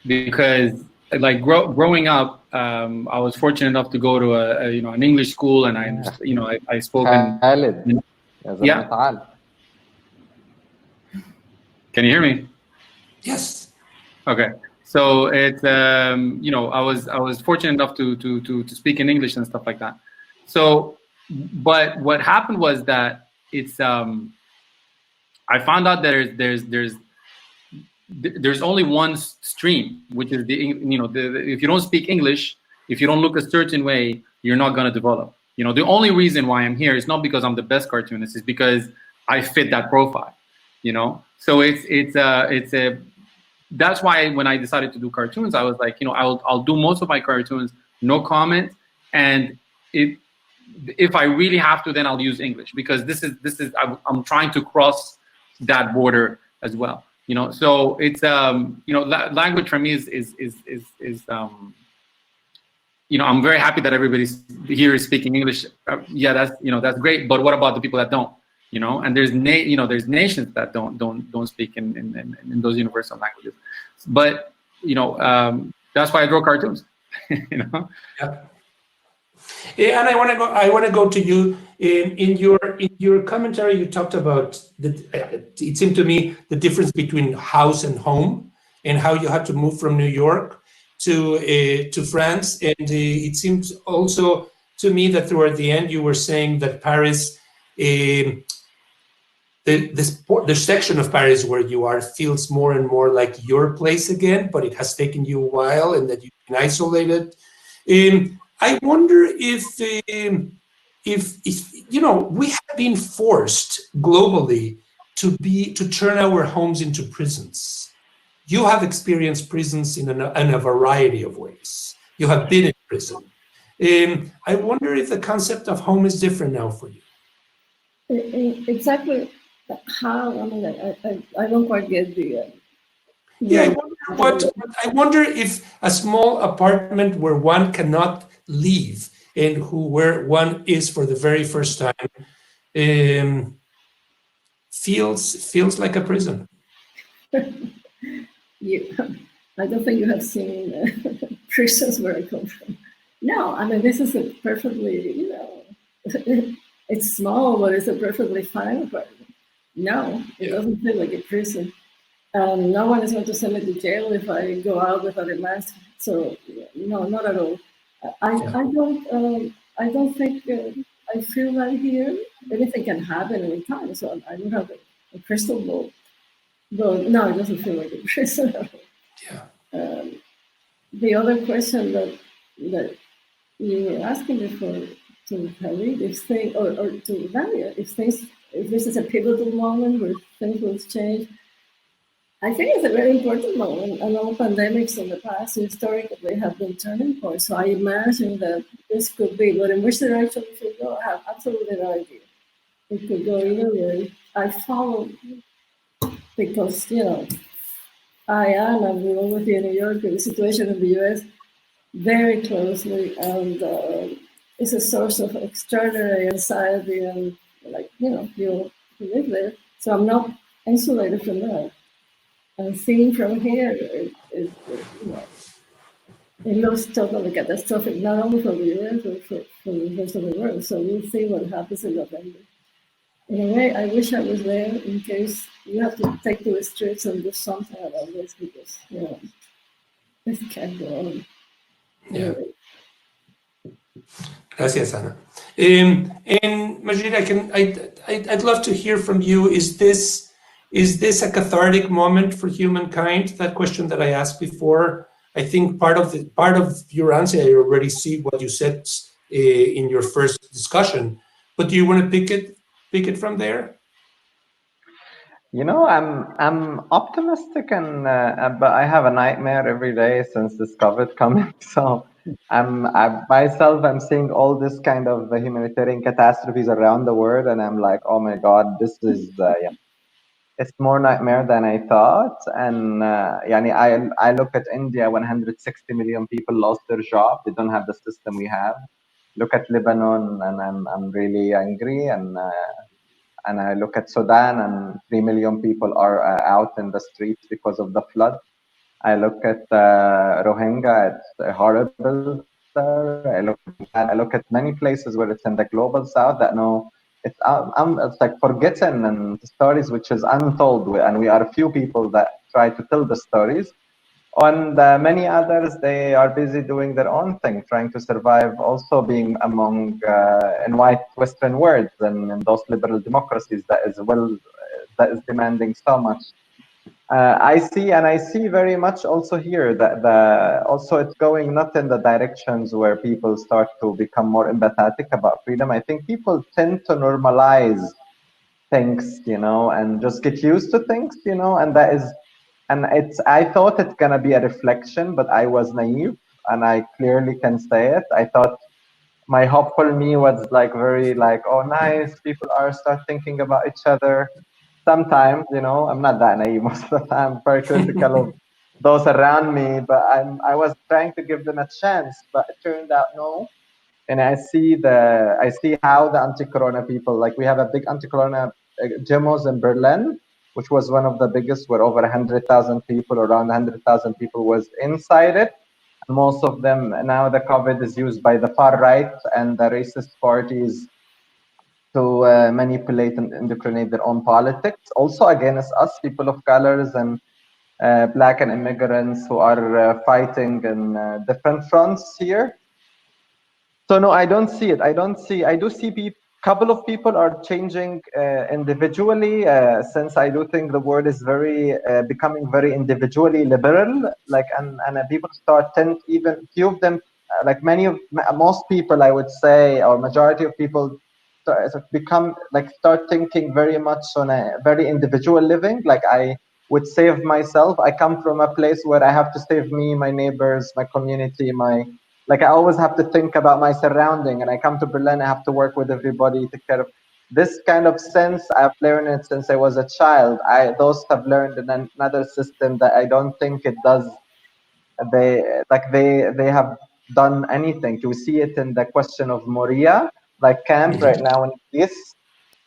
because like growing up, I was fortunate enough to go to an English school, and I spoke in. Yeah. Can you hear me? Yes. Okay. So it's I was fortunate enough to speak in English and stuff like that. So, but what happened was that it's I found out that there's only one stream, which is if you don't speak English, if you don't look a certain way, you're not going to develop. The only reason why I'm here is not because I'm the best cartoonist, is because I fit that profile. So that's why when I decided to do cartoons, I was like, I'll do most of my cartoons, no comment, and if I really have to, then I'll use English, because this is I'm trying to cross that border as well. So it's language for me is I'm very happy that everybody here is speaking English. Yeah, that's great. But what about the people that don't? And there's nations that don't speak in those universal languages. But that's why I draw cartoons. Yeah. And I want to go to you. In your commentary, you talked about it seemed to me the difference between house and home, and how you had to move from New York to France. And it seems also to me that toward the end you were saying that Paris, the section of Paris where you are feels more and more like your place again, but it has taken you a while, and that you've been isolated. I wonder if we have been forced globally to turn our homes into prisons. You have experienced prisons in a variety of ways. You have been in prison. I wonder if the concept of home is different now for you. Exactly how? I mean, I don't quite get the. Yeah, I wonder if a small apartment where one cannot leave and where one is for the very first time feels like a prison. I don't think you have seen prisons where I come from. No, I mean, this is a perfectly, it's small, but it's a perfectly fine apartment. No, it doesn't feel like a prison. No one is going to send me to jail if I go out without a mask. So no, not at all. I don't think I feel that here. Anything can happen anytime. So I don't have a crystal ball. But no, it doesn't feel like a prison at all. Yeah. The other question that you were asking before to Khalid, or to Daniel, if this is a pivotal moment where things will change. I think it's a very important moment, and all pandemics in the past historically have been turning points. So I imagine that this could be, but in which direction it should go, I have absolutely no idea. It could go either way. I follow because, I am, and we all with you in New York, the situation in the US very closely, and it's a source of extraordinary anxiety, and you live there. So I'm not insulated from that. And seeing from here, it looks totally catastrophic, not only for the US, but for the rest of the world. So we'll see what happens in November. In a way, I wish I was there in case you have to take to the streets and do something about this, because, this can't go on. Yeah. Gracias, Ana. And Majid, I'd love to hear from you. Is this a cathartic moment for humankind? That question that I asked before. I think part of your answer, I already see what you said in your first discussion. But do you want to pick it from there? I'm optimistic, and but I have a nightmare every day since this COVID coming. So I'm seeing all this kind of humanitarian catastrophes around the world, and I'm like, oh my God, this is it's more nightmare than I thought. And I look at India, 160 million people lost their job. They don't have the system we have. Look at Lebanon, and I'm really angry. And I look at Sudan, and 3 million people are out in the streets because of the flood. I look at Rohingya, it's horrible there. I look at many places where it's in the global south that it's like forgotten, and stories which is untold, and we are a few people that try to tell the stories. And many others, they are busy doing their own thing, trying to survive, also being among in white Western worlds and in those liberal democracies that is demanding so much. I see very much also here that also it's going not in the directions where people start to become more empathetic about freedom. I think people tend to normalize things, and just get used to things, and I thought it's gonna be a reflection, but I was naive, and I clearly can say it. I thought my hopeful me was very oh nice, people are start thinking about each other. Sometimes, I'm not that naive most of the time. I'm very critical of those around me, but I was trying to give them a chance, but it turned out no. And I see how the anti-corona people, we have a big anti-corona demos in Berlin, which was one of the biggest, where over 100,000 people, around 100,000 people was inside it. Most of them now, the COVID is used by the far right and the racist parties to manipulate and indoctrinate their own politics. Also against us, people of colors and Black and immigrants who are fighting in different fronts here. So no, I don't see it. I do see couple of people are changing individually, since I do think the world is very becoming very individually liberal. Like, and people even few of them, like most people, I would say, or majority of people, start thinking very much on a very individual living. Like, I would save myself. I come from a place where I have to save me, my neighbors, my community, I always have to think about my surrounding, and I come to Berlin, I have to work with everybody, take care of this kind of sense. I've learned it since I was a child. Those have learned in another system that I don't think it does. They have done anything. You see it in the question of Moria, like camp right now in Greece,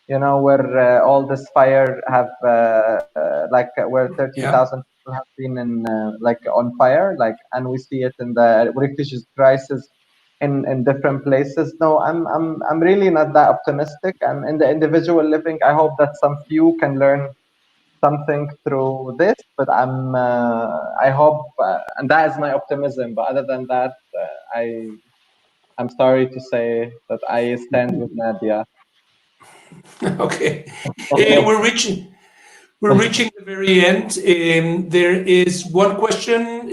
where all this fire have where 30,000 people have been in on fire, and we see it in the refugees crisis in different places. No, I'm really not that optimistic. I'm in the individual living. I hope that some few can learn something through this, but I hope, and that is my optimism. But other than that, I'm sorry to say that I stand with Nadia. Okay. We're reaching the very end. There is one question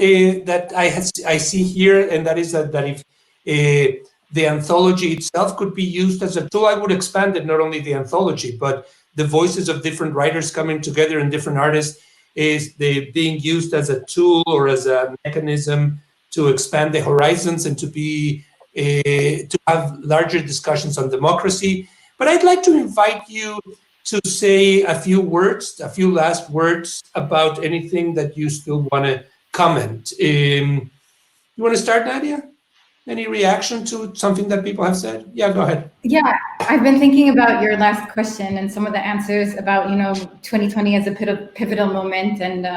that I see here, and that is that if the anthology itself could be used as a tool, I would expand it, not only the anthology, but the voices of different writers coming together and different artists, is they being used as a tool or as a mechanism to expand the horizons and to have larger discussions on democracy. But I'd like to invite you to say a few last words about anything that you still want to comment. You want to start, Nadia? Any reaction to something that people have said? Yeah, go ahead. Yeah, I've been thinking about your last question and some of the answers about, 2020 as a pivotal moment. And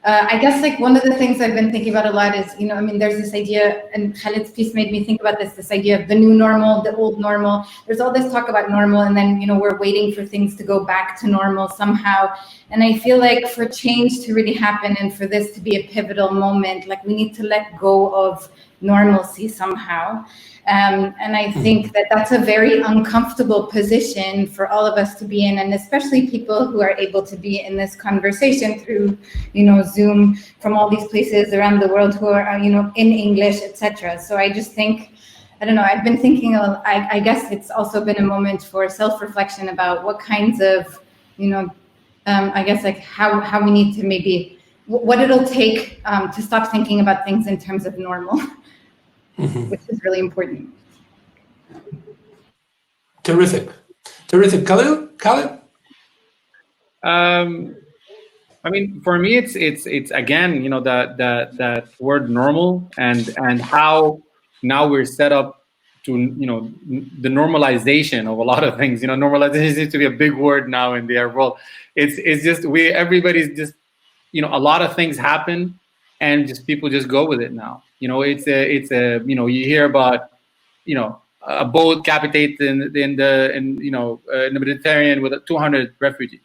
I guess one of the things I've been thinking about a lot is, there's this idea, and Khalid's piece made me think about this idea of the new normal, the old normal. There's all this talk about normal, and then, we're waiting for things to go back to normal somehow. And I feel like for change to really happen and for this to be a pivotal moment, we need to let go of normalcy somehow. And I think that that's a very uncomfortable position for all of us to be in, and especially people who are able to be in this conversation through, Zoom from all these places around the world who are, in English, etc. So I just think, I don't know, I've been thinking, I guess it's also been a moment for self-reflection about what kinds of, I guess how we need to maybe, what it'll take to stop thinking about things in terms of normal. Which is really important. Terrific. Khalid? For me, it's again, that word normal and how now we're set up to, the normalization of a lot of things. Normalization seems to be a big word now in the Arab world. It's just everybody's just, a lot of things happen and just people just go with it now. It's a you hear about, a boat capitated in the Mediterranean with 200 refugees.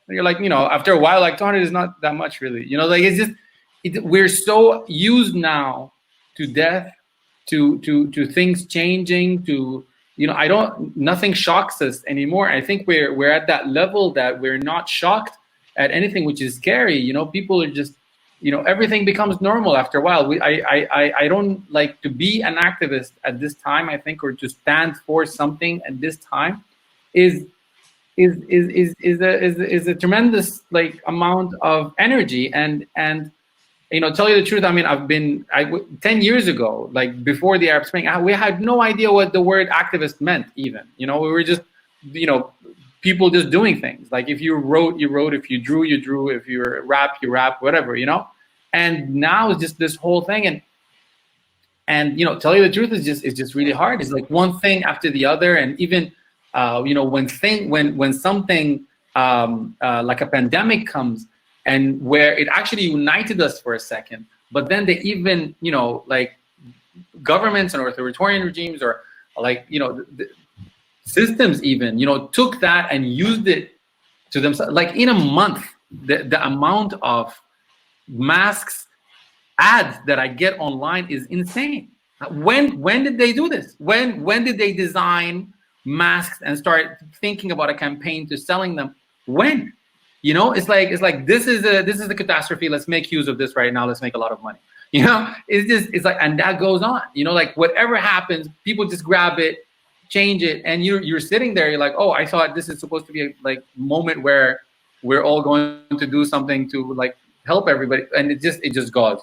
And you're after a while, 200 is not that much, really. It's just, we're so used now to death, to things changing, to, nothing shocks us anymore. I think we're at that level that we're not shocked at anything, which is scary. People are just, everything becomes normal after a while. I don't like to be an activist at this time, I think, or to stand for something at this time is a tremendous amount of energy and tell you the truth, I've been 10 years ago, before the Arab Spring, we had no idea what the word activist meant even. We were just people just doing things. If you wrote, you wrote. If you drew, you drew. If you rap, you rap. Whatever, And now it's just this whole thing, and tell you the truth, it's just really hard. It's one thing after the other, and even when something like a pandemic comes, and where it actually united us for a second, but then they even, you know, like governments and authoritarian regimes, or like, you know, the systems even, you know, took that and used it to themselves. Like in a month, the amount of masks ads that I get online is insane. When did they do this? When did they design masks and start thinking about a campaign to selling them? When? You know, it's like this is a catastrophe. Let's make use of this right now. Let's make a lot of money. You know, it's like, and that goes on. You know, like whatever happens, people just grab it, change it, and you're sitting there. You're like, oh, I thought this is supposed to be a like moment where we're all going to do something to like help everybody, and it just goes.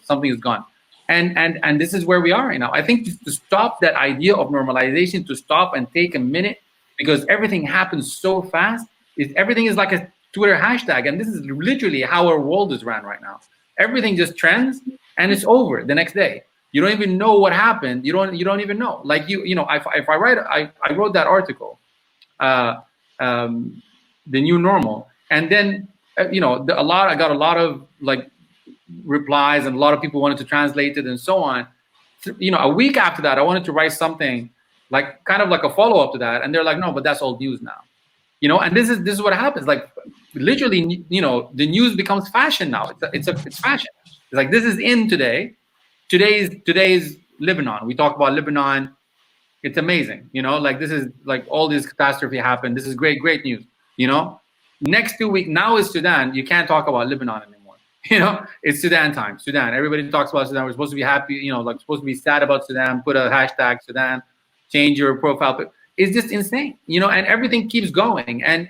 Something is gone. And this is where we are right now. I think to stop that idea of normalization, to stop and take a minute, because everything happens so fast. Everything is like a Twitter hashtag, and this is literally how our world is ran right now. Everything just trends, and it's over the next day. You don't even know what happened. You don't even know. Like you know, if I wrote that article, the new normal, and then you know, I got a lot of like replies, and a lot of people wanted to translate it and so on. You know, a week after that, I wanted to write something like kind of like a follow up to that, and they're like, no, but that's old news now. You know, and this is what happens. Like literally, you know, the news becomes fashion now. It's fashion. It's like, this is in today. Today's Lebanon. We talk about Lebanon. It's amazing. You know, like this is like all this catastrophe happened. This is great news. You know, next 2 weeks now is Sudan. You can't talk about Lebanon anymore. You know, it's Sudan time. Sudan. Everybody talks about Sudan. We're supposed to be happy. You know, like supposed to be sad about Sudan. Put a hashtag Sudan. Change your profile. It's just insane, you know, and everything keeps going. And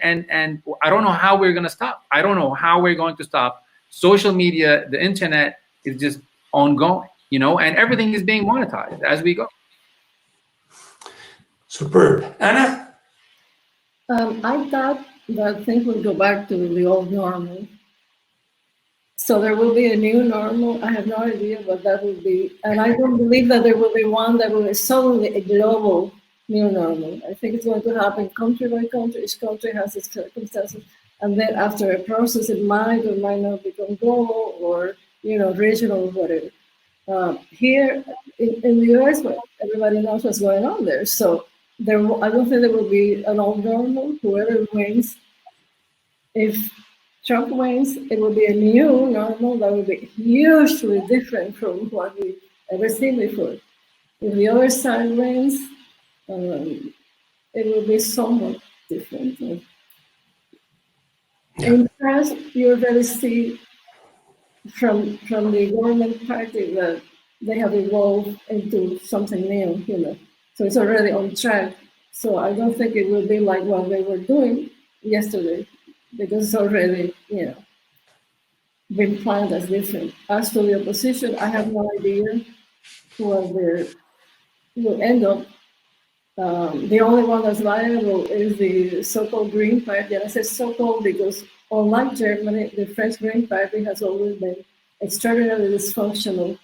I don't know how we're going to stop. I don't know how we're going to stop. Social media, the internet is just ongoing, you know, and everything is being monetized as we go. Superb. Anna? I thought that things will go back to the old normal. So there will be a new normal. I have no idea what that will be. And I don't believe that there will be one that will be solely a global new normal. I think it's going to happen country by country. Each country has its circumstances, and then after a process, it might or might not become global or, you know, regional or whatever. Here in the US, everybody knows what's going on there. So I don't think there will be an old normal. Whoever wins, if Trump wins, it will be a new normal that will be hugely different from what we've ever seen before. If the other side wins, it will be somewhat different. Yeah. In France, you already see from the government party that they have evolved into something new, you know. So it's already on track. So I don't think it will be like what they were doing yesterday, because it's already, you know, been planned as different. As to the opposition, I have no idea what they will end up. The only one that's viable is the so-called Green Party. And I say so-called because, unlike Germany, the French Green Party has always been extraordinarily dysfunctional.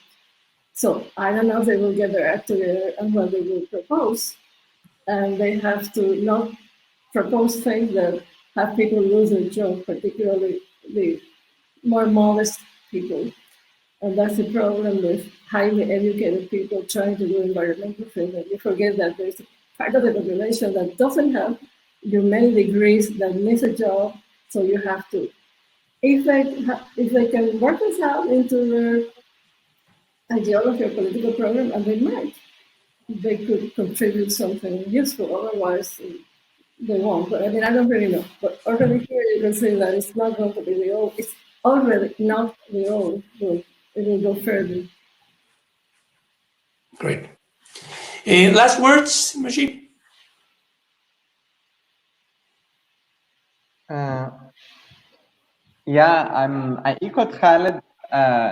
So I don't know if they will get their act together and what they will propose. And they have to not propose things that have people lose their job, particularly the more modest people. And that's the problem with highly educated people trying to do environmental things. You forget that there's a part of the population that doesn't have your many degrees, that miss a job. So you have to, if they can work this out into their ideology or political program, and they could contribute something useful. Otherwise, they won't. But I mean, I don't really know. But already here you can see that it's not going to be the old. It's already not the old. But it will go further. Great. Last words, Majid? Yeah, I echoed Khalid.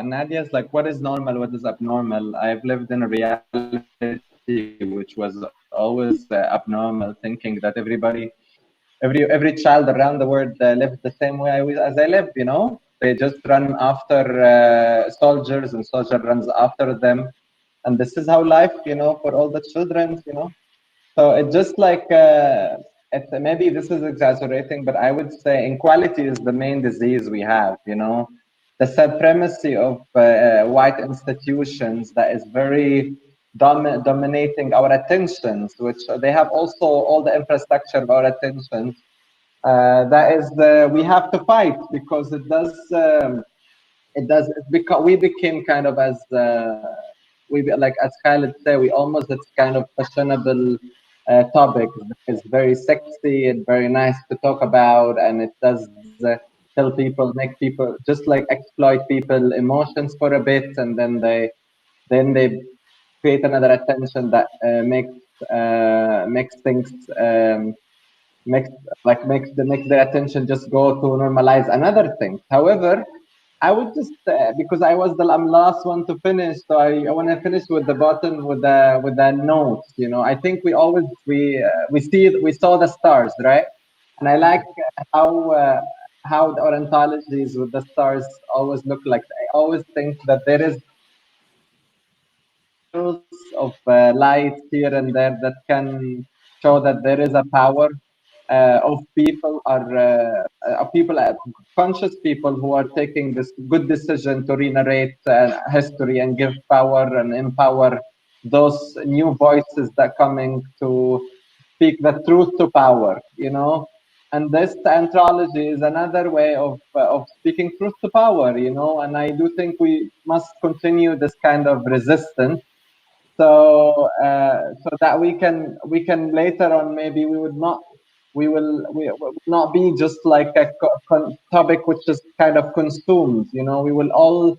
Nadia's like, what is normal? What is abnormal? I've lived in a reality which was always abnormal, thinking that every child around the world lived the same way as I lived, you know? They just run after soldiers, and soldier runs after them. And this is how life, you know, for all the children, you know? So it's just like, maybe this is exaggerating, but I would say inequality is the main disease we have, you know? the supremacy of white institutions that is very dominating our attentions, which they have also all the infrastructure of our attentions. That is, we have to fight, because it does. We became kind of, as like as Khalid said, it's kind of fashionable topic. It's very sexy and very nice to talk about, and it does tell people, make people just like exploit people emotions for a bit, and then they create another attention that makes things makes their attention just go to normalize another thing. However, I would just because I'm last one to finish, so I want to finish with the button with the notes. You know, I think we saw the stars, right? And I like how the ornithologies with the stars always look like. I always think that there is of light here and there that can show that there is a power of people conscious people who are taking this good decision to re-narrate history and give power and empower those new voices that coming to speak the truth to power, you know. And this anthology is another way of speaking truth to power, you know. And I do think we must continue this kind of resistance, so that we can later on, maybe we will not be just like a topic which is kind of consumed, you know. We will all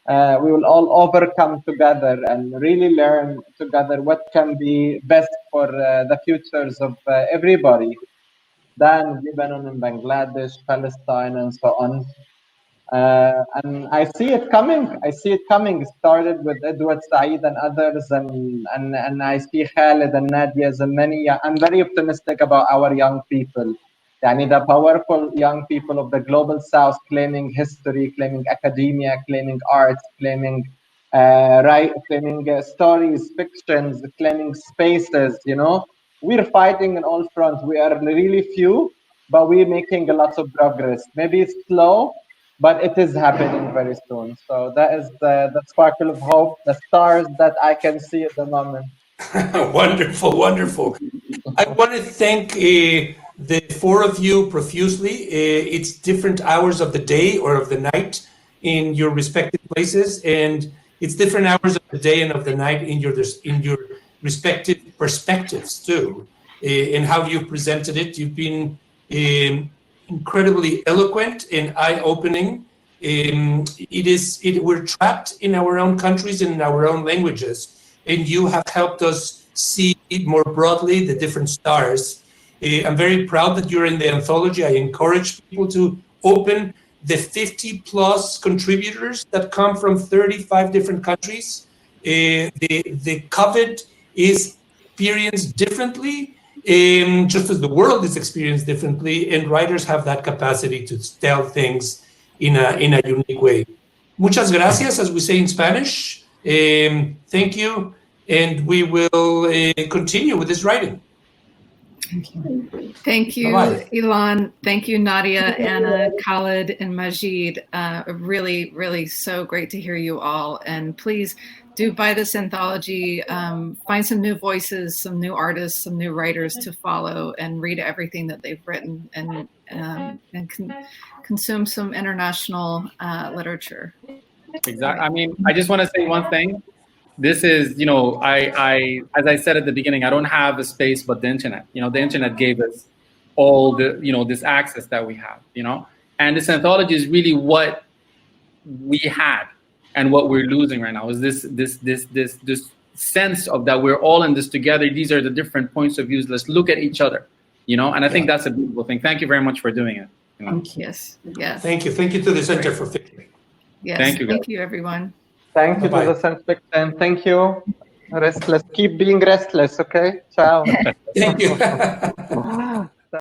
overcome together and really learn together what can be best for the futures of everybody, Sudan, Lebanon, and Bangladesh, Palestine, and so on. And I see it coming. It started with Edward Said and others, and I see Khalid and Nadia's and many. I'm very optimistic about our young people. The powerful young people of the global South, claiming history, claiming academia, claiming arts, claiming stories, fictions, claiming spaces. You know, we're fighting on all fronts. We are really few, but we're making a lot of progress. Maybe it's slow, but it is happening very soon. So that is the sparkle of hope, the stars that I can see at the moment. Wonderful, wonderful. I want to thank the four of you profusely. It's different hours of the day or of the night in your respective places, and it's different hours of the day and of the night in your respective perspectives too, in how you presented it. You've been incredibly eloquent and eye-opening. We're trapped in our own countries and in our own languages, and you have helped us see more broadly the different stars. I'm very proud that you're in the anthology. I encourage people to open the 50 plus contributors that come from 35 different countries. The COVID is experienced differently, just as the world is experienced differently, and writers have that capacity to tell things in a unique way. Muchas gracias, as we say in Spanish. Thank you, and we will continue with this writing. Thank you, Bye-bye. Ilan. Thank you, Nadia, Anna, Khalid, and Majid. Really, really so great to hear you all. And please do buy this anthology. Find some new voices, some new artists, some new writers to follow, and read everything that they've written, and consume some international literature. Exactly. I mean, I just want to say one thing. This is, you know, I as I said at the beginning, I don't have a space but the internet. You know, the internet gave us all the, you know, this access that we have, you know, and this anthology is really what we had and what we're losing right now is this sense of that we're all in this together. These are the different points of views. Let's look at each other, you know, and I think that's a beautiful thing. Thank you very much for doing it. You know? Yes. Yes. Thank you. Thank you to the Center for Fiction. Yes. Thank you, everyone. Thank you Bye-bye. to the Science Fiction. Thank you. Restless. Keep being restless, okay? Ciao. Thank you.